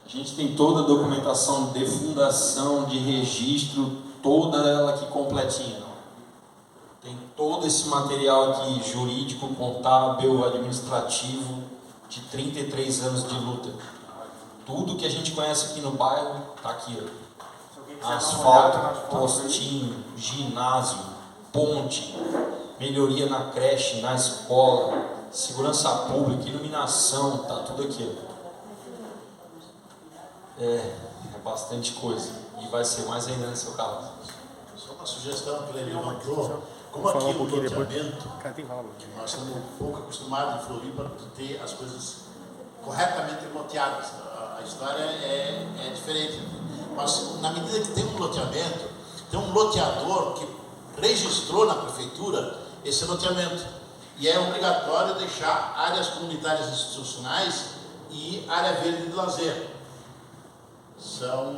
A gente tem toda a documentação de fundação, de registro, toda ela aqui completinha. Tem todo esse material aqui, jurídico, contábil, administrativo, de 33 anos de luta. Tudo que a gente conhece aqui no bairro está aqui. Asfalto, postinho, ginásio, ponte, melhoria na creche, na escola, segurança pública, iluminação, está tudo aqui. É bastante coisa. E vai ser mais ainda nesse seu caso. Só uma sugestão que ele levantou. Como aqui o loteamento, nós estamos um pouco acostumados em Floripa a ter as coisas corretamente loteadas. A história é diferente. Mas na medida que tem um loteamento, tem um loteador que registrou na prefeitura esse loteamento. E é obrigatório deixar áreas comunitárias institucionais e área verde de lazer. São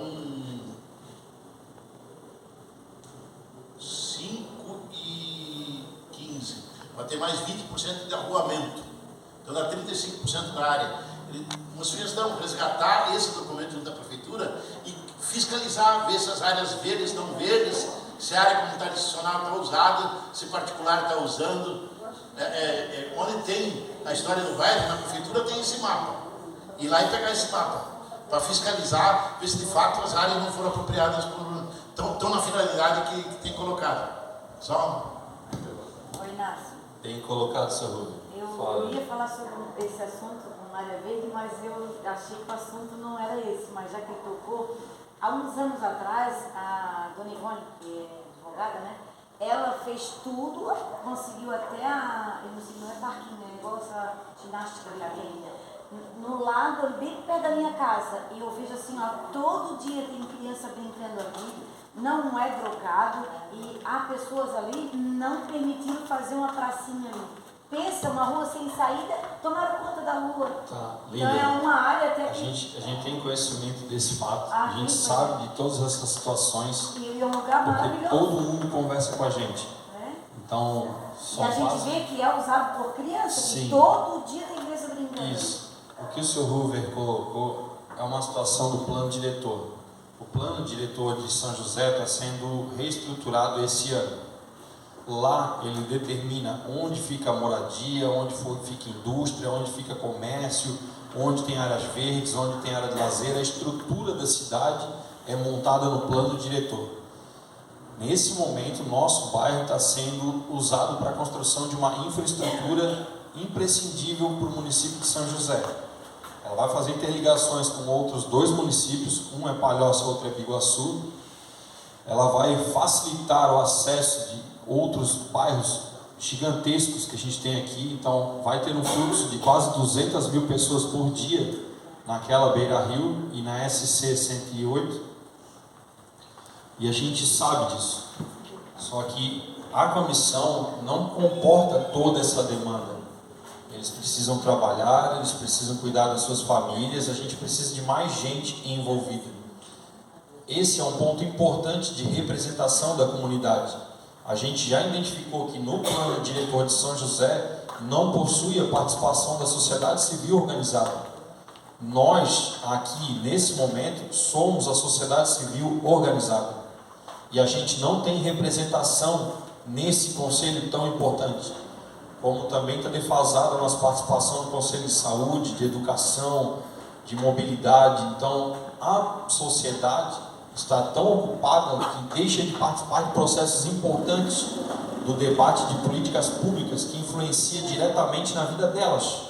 5 e 15. Vai ter mais 20% de arruamento. Então dá 35% da área. Uma sugestão, resgatar esse documento junto da prefeitura e fiscalizar, ver se as áreas verdes estão verdes, se a área comunitária institucional está usada, se particular está usando. Onde tem a história do bairro, na prefeitura tem esse mapa. Ir lá e pegar esse mapa, para fiscalizar, ver se de fato as áreas não foram apropriadas estão na finalidade que tem colocado. Só. Oi, Inácio. Tem colocado, seu Rubem. Eu ia falar sobre esse assunto na área verde, mas eu achei que o assunto não era esse, mas já que ele tocou, há uns anos atrás, a dona Ivone, que é advogada, né? Ela fez tudo, conseguiu até não é parquinho, é igual essa ginástica que tem, no lado, bem perto da minha casa. E eu vejo assim, ó, todo dia tem criança brincando ali, não é drogado, e há pessoas ali não permitindo fazer uma pracinha ali. Pensa, uma rua sem saída, tomaram conta da rua. Tá, então é uma área até que... A gente tem conhecimento desse fato, a gente sabe de todas essas situações, e é um lugar porque maravilhoso. todo mundo conversa com a gente. Então, e a gente vê que é usado por crianças, sim, e todo dia tem criança brincando. Isso. O que o Sr. Hoover colocou é uma situação do plano diretor. O plano diretor de São José está sendo reestruturado esse ano. Lá ele determina onde fica a moradia, onde fica indústria, onde fica comércio, onde tem áreas verdes, onde tem área de lazer. A estrutura da cidade é montada no plano diretor. Nesse momento, nosso bairro está sendo usado para a construção de uma infraestrutura imprescindível para o município de São José. Ela vai fazer interligações com outros 2 municípios, um é Palhoça, outro é Biguaçu. Ela vai facilitar o acesso de outros bairros gigantescos que a gente tem aqui, então vai ter um fluxo de quase 200 mil pessoas por dia naquela beira-rio e na SC 108, e a gente sabe disso. Só que a comissão não comporta toda essa demanda. Eles precisam trabalhar, eles precisam cuidar das suas famílias, a gente precisa de mais gente envolvida. Esse é um ponto importante de representação da comunidade. A gente já identificou que no plano diretor de São José não possui a participação da sociedade civil organizada. Nós, aqui, nesse momento, somos a sociedade civil organizada. E a gente não tem representação nesse conselho tão importante. Como também está defasada a nossa participação no Conselho de Saúde, de Educação, de Mobilidade. Então, a sociedade está tão ocupada que deixa de participar de processos importantes do debate de políticas públicas que influencia diretamente na vida delas.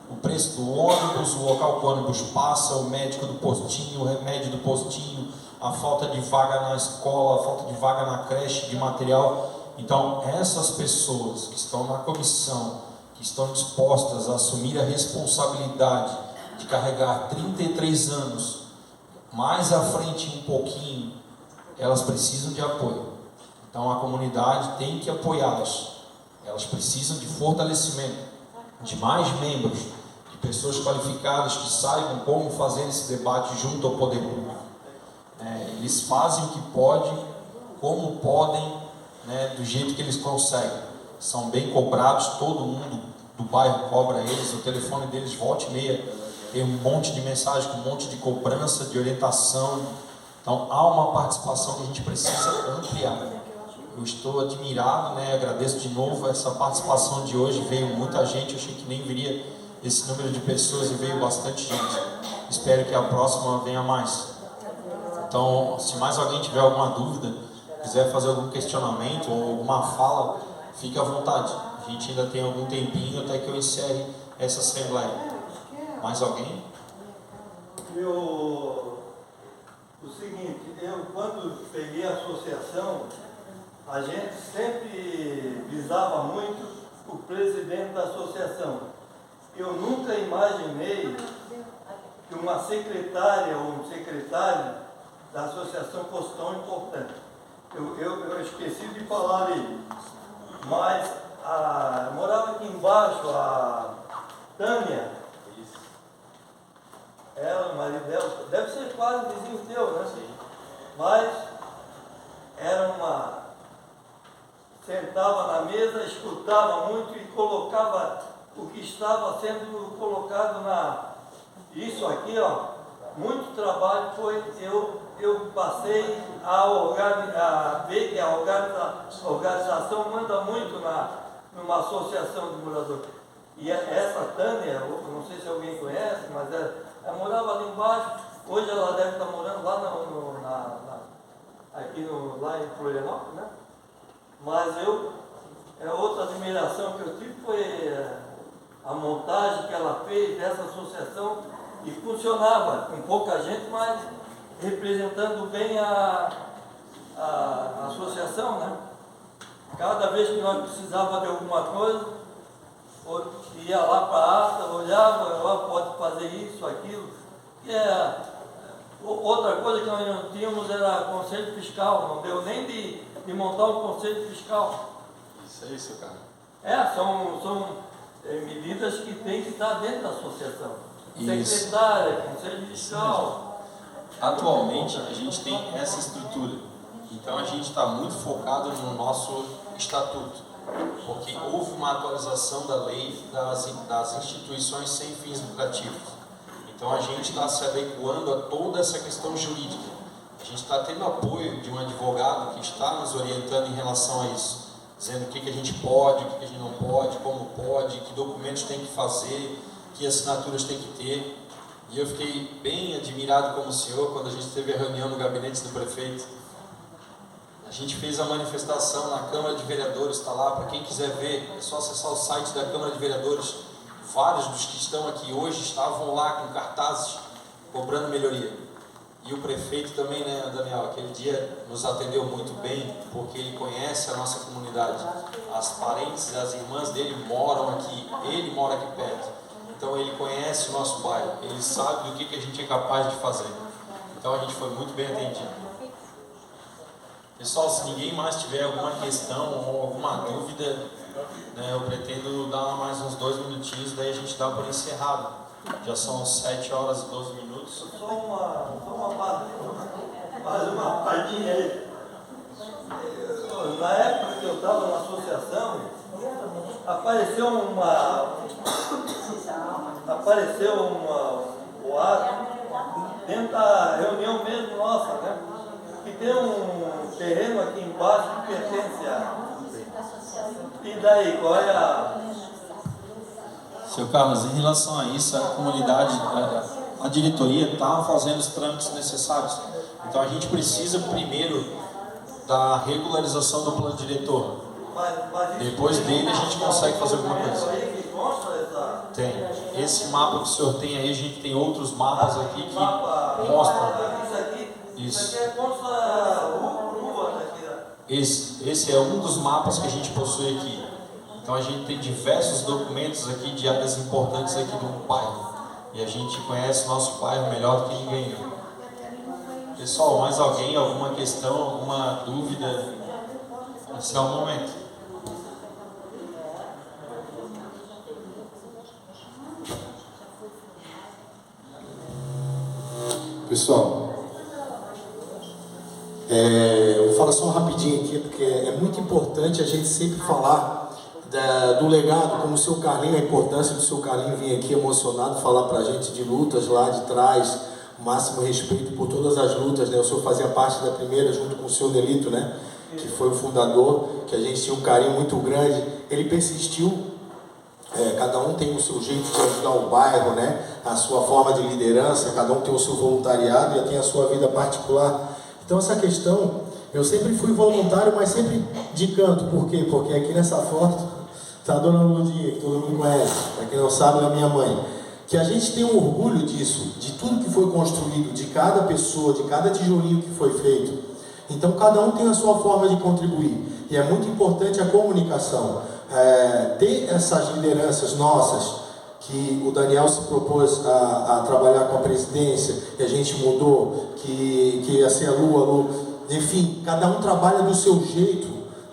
O preço do ônibus, o local que o ônibus passa, o médico do postinho, o remédio do postinho, a falta de vaga na escola, a falta de vaga na creche, de material. Então, essas pessoas que estão na comissão, que estão dispostas a assumir a responsabilidade de carregar 33 anos, mais à frente um pouquinho, elas precisam de apoio. Então, a comunidade tem que apoiá-las. Elas precisam de fortalecimento, de mais membros, de pessoas qualificadas que saibam como fazer esse debate junto ao poder público. Eles fazem o que podem, como podem, do jeito que eles conseguem. São bem cobrados, todo mundo do bairro cobra eles, o telefone deles volta e meia, tem um monte de mensagem, um monte de cobrança, de orientação. Então há uma participação que a gente precisa ampliar. Eu estou admirado, agradeço de novo essa participação de hoje, veio muita gente, eu achei que nem viria esse número de pessoas e veio bastante gente. Espero que a próxima venha mais. Então, se mais alguém tiver alguma dúvida, quiser fazer algum questionamento ou alguma fala, fique à vontade. A gente ainda tem algum tempinho até que eu encerre essa assembleia. Mais alguém? O seguinte, eu quando peguei a associação, a gente sempre visava muito o presidente da associação. Eu nunca imaginei que uma secretária ou um secretário da associação fosse tão importante. Eu esqueci de falar ali, mas morava aqui embaixo a Tânia, ela, o marido dela, deve ser quase vizinho teu, né? Sim. Mas era sentava na mesa, escutava muito e colocava o que estava sendo colocado isso aqui, muito trabalho foi, eu passei a ver que a organização manda muito numa associação de moradores. E essa Tânia, não sei se alguém conhece, mas ela morava ali embaixo, hoje ela deve estar morando lá lá em Florianópolis, né? Mas outra admiração que eu tive foi a montagem que ela fez dessa associação e funcionava com pouca gente, mas representando bem a associação, né? Cada vez que nós precisávamos de alguma coisa, ia lá para a ata, olhava, pode fazer isso, aquilo. Outra coisa que nós não tínhamos era conselho fiscal, não deu nem de montar um conselho fiscal. Isso, cara. São medidas que têm que estar dentro da associação. Isso. Secretária, conselho fiscal. Atualmente a gente tem essa estrutura, então a gente está muito focado no nosso estatuto, porque houve uma atualização da lei das instituições sem fins lucrativos. Então a gente está se adequando a toda essa questão jurídica. A gente está tendo apoio de um advogado que está nos orientando em relação a isso, dizendo o que a gente pode, o que a gente não pode, como pode, que documentos tem que fazer, que assinaturas tem que ter. E eu fiquei bem admirado como o senhor quando a gente teve a reunião no gabinete do prefeito. A gente fez a manifestação na Câmara de Vereadores, está lá, para quem quiser ver, é só acessar o site da Câmara de Vereadores. Vários dos que estão aqui hoje estavam lá com cartazes cobrando melhoria. E o prefeito também, né, Daniel, aquele dia nos atendeu muito bem, porque ele conhece a nossa comunidade. As parentes e as irmãs dele moram aqui, ele mora aqui perto. Então ele conhece o nosso bairro, ele sabe do que a gente é capaz de fazer. Então a gente foi muito bem atendido. Pessoal, se ninguém mais tiver alguma questão ou alguma dúvida, né, eu pretendo dar mais uns 2 minutinhos, daí a gente dá por encerrado. Já são 7 horas e 12 minutos. Só mais uma palhinha aí. Na época que eu estava na associação, apareceu um boato dentro da reunião mesmo nossa, né? Que tem um terreno aqui embaixo que pertence a... E daí, qual é a... Seu Carlos, em relação a isso, a comunidade, a diretoria está fazendo os trâmites necessários. Então a gente precisa primeiro da regularização do plano diretor. Depois dele a gente consegue fazer alguma coisa. Tem. Esse mapa que o senhor tem aí, a gente tem outros mapas aqui que mostram. Isso. Esse é um dos mapas que a gente possui aqui. Então a gente tem diversos documentos aqui de áreas importantes aqui do bairro. E a gente conhece o nosso bairro melhor do que ninguém. Pessoal, mais alguém, alguma questão, alguma dúvida? Esse é o momento. Pessoal, eu vou falar só rapidinho aqui, porque é muito importante a gente sempre falar do legado, como o seu Carlinho, a importância do seu Carlinho vir aqui emocionado falar pra gente de lutas lá de trás, o máximo respeito por todas as lutas, né? O senhor fazia parte da primeira junto com o seu Nelito, né? Que foi o fundador, que a gente tinha um carinho muito grande. Ele persistiu, cada um tem o seu jeito de ajudar o bairro, né? A sua forma de liderança, cada um tem o seu voluntariado e tem a sua vida particular. Então essa questão, eu sempre fui voluntário, mas sempre de canto. Por quê? Porque aqui nessa foto está a dona Lundinha, que todo mundo conhece, para quem não sabe, é a minha mãe. Que a gente tem um orgulho disso, de tudo que foi construído, de cada pessoa, de cada tijolinho que foi feito. Então cada um tem a sua forma de contribuir. E é muito importante a comunicação. Ter essas lideranças nossas, que o Daniel se propôs a trabalhar com a presidência, e a gente mudou, que ia ser a Lu. Enfim, cada um trabalha do seu jeito.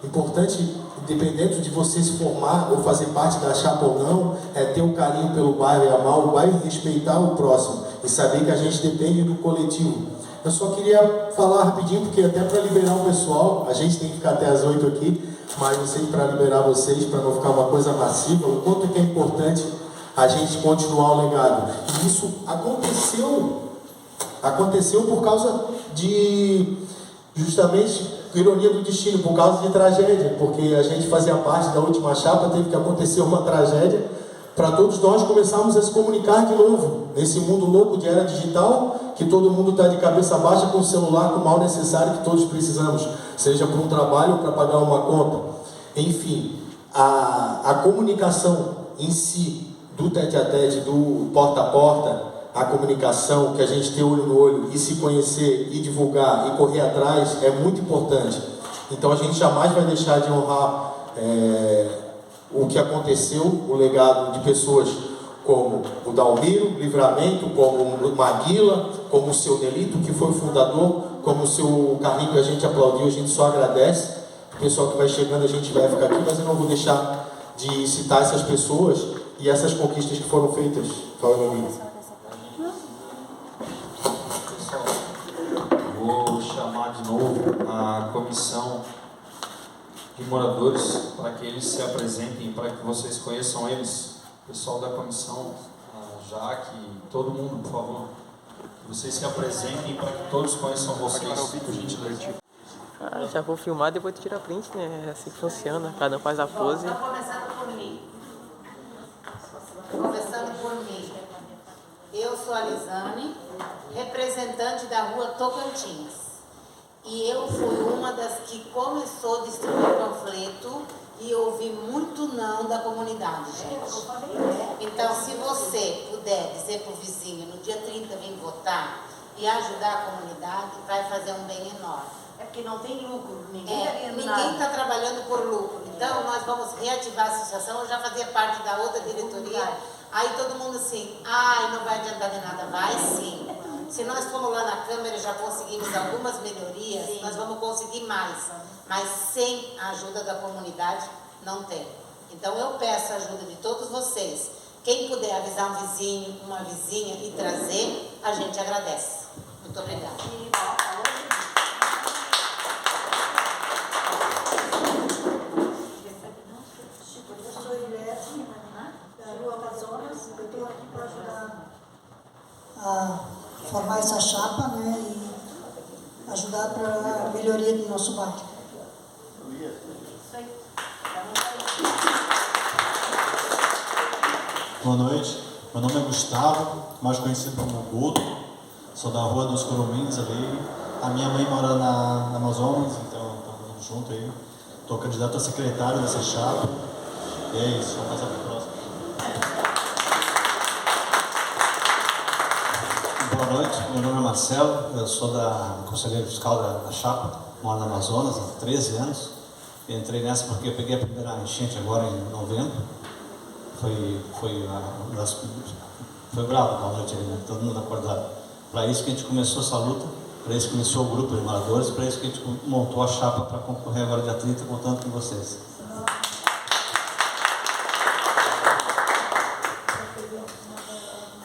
Importante, independente de você se formar ou fazer parte da chapa ou não, é ter um carinho pelo bairro e amar o bairro e respeitar o próximo. E saber que a gente depende do coletivo. Eu só queria falar rapidinho, porque até para liberar o pessoal, a gente tem que ficar até as 8 aqui, mas não sei, para liberar vocês, para não ficar uma coisa massiva, o quanto que é importante a gente continuar o legado. E isso aconteceu por causa de, justamente, ironia do destino, por causa de tragédia, porque a gente fazia parte da última chapa, teve que acontecer uma tragédia, para todos nós começarmos a se comunicar de novo, nesse mundo louco de era digital, que todo mundo está de cabeça baixa com o celular, com o mal necessário que todos precisamos, seja para um trabalho ou para pagar uma conta. Enfim, a comunicação em si, do tete-a-tete, do porta-a-porta, a comunicação, que a gente tem olho no olho e se conhecer e divulgar e correr atrás é muito importante. Então a gente jamais vai deixar de honrar o que aconteceu, o legado de pessoas como o Dalmiro, Livramento, como o Maguila, como o seu Nelito, que foi o fundador, como o seu Carlinho, que a gente aplaudiu, a gente só agradece. O pessoal que vai chegando, a gente vai ficar aqui, mas eu não vou deixar de citar essas pessoas e essas conquistas que foram feitas. Fala, meu amigo. Vou chamar de novo a comissão de moradores para que eles se apresentem, para que vocês conheçam eles. O pessoal da comissão, a Jaque, todo mundo, por favor, que vocês se apresentem para que todos conheçam vocês, por gentileza. Já vou filmar, depois tu tira print, né? É assim que funciona, cada um faz a pose. Começando por mim. Começando por mim. Eu sou a Lisane, representante da rua Tocantins. E eu fui uma das que começou a distribuir panfleto e ouvi muito não da comunidade, gente. Então, se você puder dizer para o vizinho, no dia 30 vir votar e ajudar a comunidade, vai fazer um bem enorme. É porque não tem lucro, ninguém está ganhando nada. Ninguém está trabalhando por lucro. Então, nós vamos reativar a associação. Eu já fazia parte da outra diretoria. Aí todo mundo assim, ai, não vai adiantar de nada. Vai sim. Se nós formos lá na Câmara e já conseguimos algumas melhorias, sim, nós vamos conseguir mais. Mas sem a ajuda da comunidade, não tem. Então, eu peço a ajuda de todos vocês. Quem puder avisar um vizinho, uma vizinha e trazer, a gente agradece. Muito obrigada. A formar essa chapa, né, e ajudar para a melhoria do nosso bairro. Boa noite, meu nome é Gustavo, mais conhecido como Guto, sou da Rua dos Curumins ali. A minha mãe mora na Amazonas, então estamos junto aí. Estou candidato a secretário dessa chapa. E é isso, vamos passar para o próximo. Boa noite, meu nome é Marcelo, eu sou conselheiro fiscal da chapa, moro na Amazonas há 13 anos. Entrei nessa porque eu peguei a primeira enchente agora em novembro. Foi bravo a noite ali, né? Todo mundo acordado. Para isso que a gente começou essa luta, para isso que começou o grupo de moradores, para isso que a gente montou a chapa para concorrer agora dia 30, contando com vocês.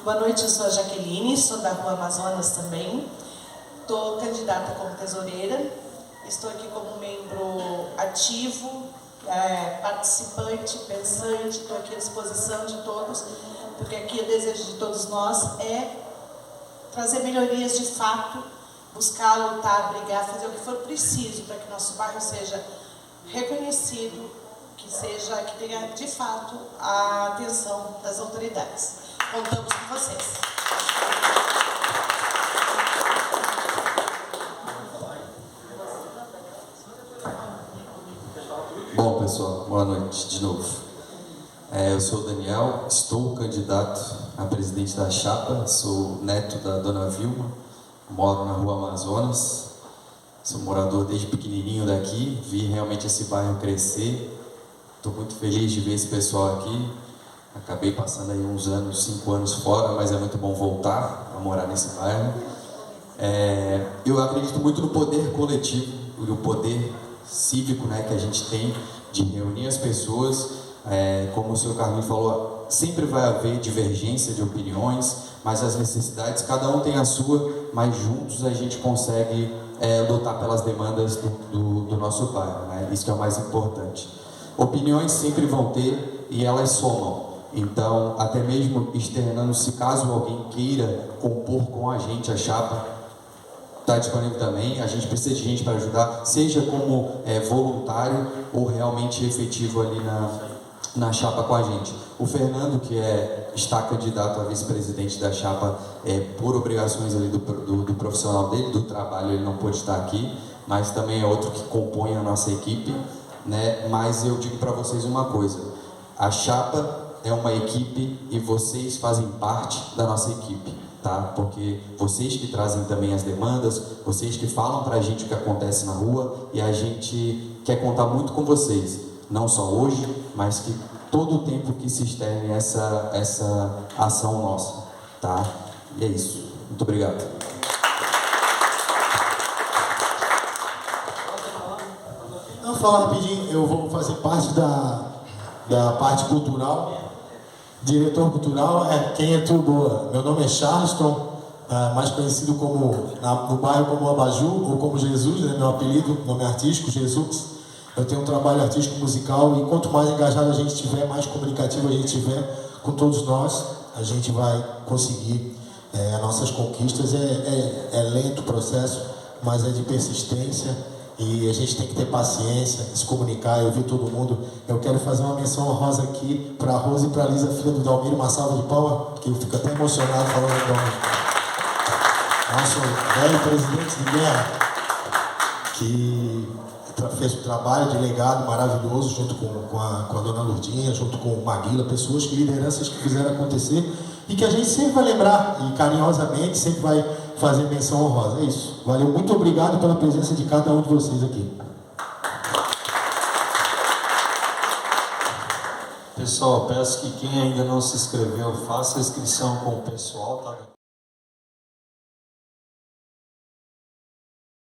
Boa noite, eu sou a Jaqueline, sou da Rua Amazonas também. Estou candidata como tesoureira, estou aqui como membro ativo, participante, pensante, estou aqui à disposição de todos, porque aqui o desejo de todos nós é trazer melhorias de fato, buscar, lutar, brigar, fazer o que for preciso para que nosso bairro seja reconhecido, que tenha de fato a atenção das autoridades. Contamos com vocês. Bom, pessoal, boa noite de novo. Eu sou o Daniel, estou candidato a presidente da chapa, sou neto da dona Vilma, moro na Rua Amazonas, sou morador desde pequenininho daqui, vi realmente esse bairro crescer, estou muito feliz de ver esse pessoal aqui. Acabei passando aí uns anos, 5 anos fora, mas é muito bom voltar a morar nesse bairro. Eu acredito muito no poder coletivo, no poder cívico, né, que a gente tem de reunir as pessoas. Como o senhor Carlinhos falou, sempre vai haver divergência de opiniões, mas as necessidades, cada um tem a sua, mas juntos a gente consegue lutar pelas demandas do nosso bairro, né? Isso que é o mais importante. Opiniões sempre vão ter e elas somam. Então, até mesmo externando, se caso alguém queira compor com a gente a chapa, está disponível também. A gente precisa de gente para ajudar, seja como voluntário ou realmente efetivo ali na chapa com a gente. O Fernando, que está candidato a vice-presidente da chapa, por obrigações ali do profissional dele, do trabalho, ele não pôde estar aqui, mas também é outro que compõe a nossa equipe, né? Mas eu digo para vocês uma coisa, a chapa é uma equipe e vocês fazem parte da nossa equipe, tá? Porque vocês que trazem também as demandas, vocês que falam pra gente o que acontece na rua, e a gente quer contar muito com vocês, não só hoje, mas que todo o tempo que se externe essa ação nossa, tá? E é isso. Muito obrigado. Não, falar rapidinho, eu vou fazer parte da parte cultural. Diretor cultural quem é tu boa. Meu nome é Charleston, mais conhecido no bairro como Abaju ou como Jesus, né? Meu apelido, nome artístico, Jesus. Eu tenho um trabalho artístico musical e quanto mais engajado a gente tiver, mais comunicativo a gente tiver com todos nós, a gente vai conseguir as nossas conquistas. É lento o processo, mas é de persistência. E a gente tem que ter paciência, se comunicar, ouvir todo mundo. Eu quero fazer uma menção honrosa aqui para a Rose e para a Lisa, filha do Dalmiro, uma salva de palmas, porque eu fico até emocionado falando do nosso velho presidente de guerra. que fez um trabalho de legado maravilhoso junto com a dona Lourdinha, junto com o Maguila, pessoas, lideranças que fizeram acontecer e que a gente sempre vai lembrar e carinhosamente sempre vai fazer menção honrosa. É isso. Valeu, muito obrigado pela presença de cada um de vocês aqui. Pessoal, peço que quem ainda não se inscreveu, faça a inscrição com o pessoal, tá?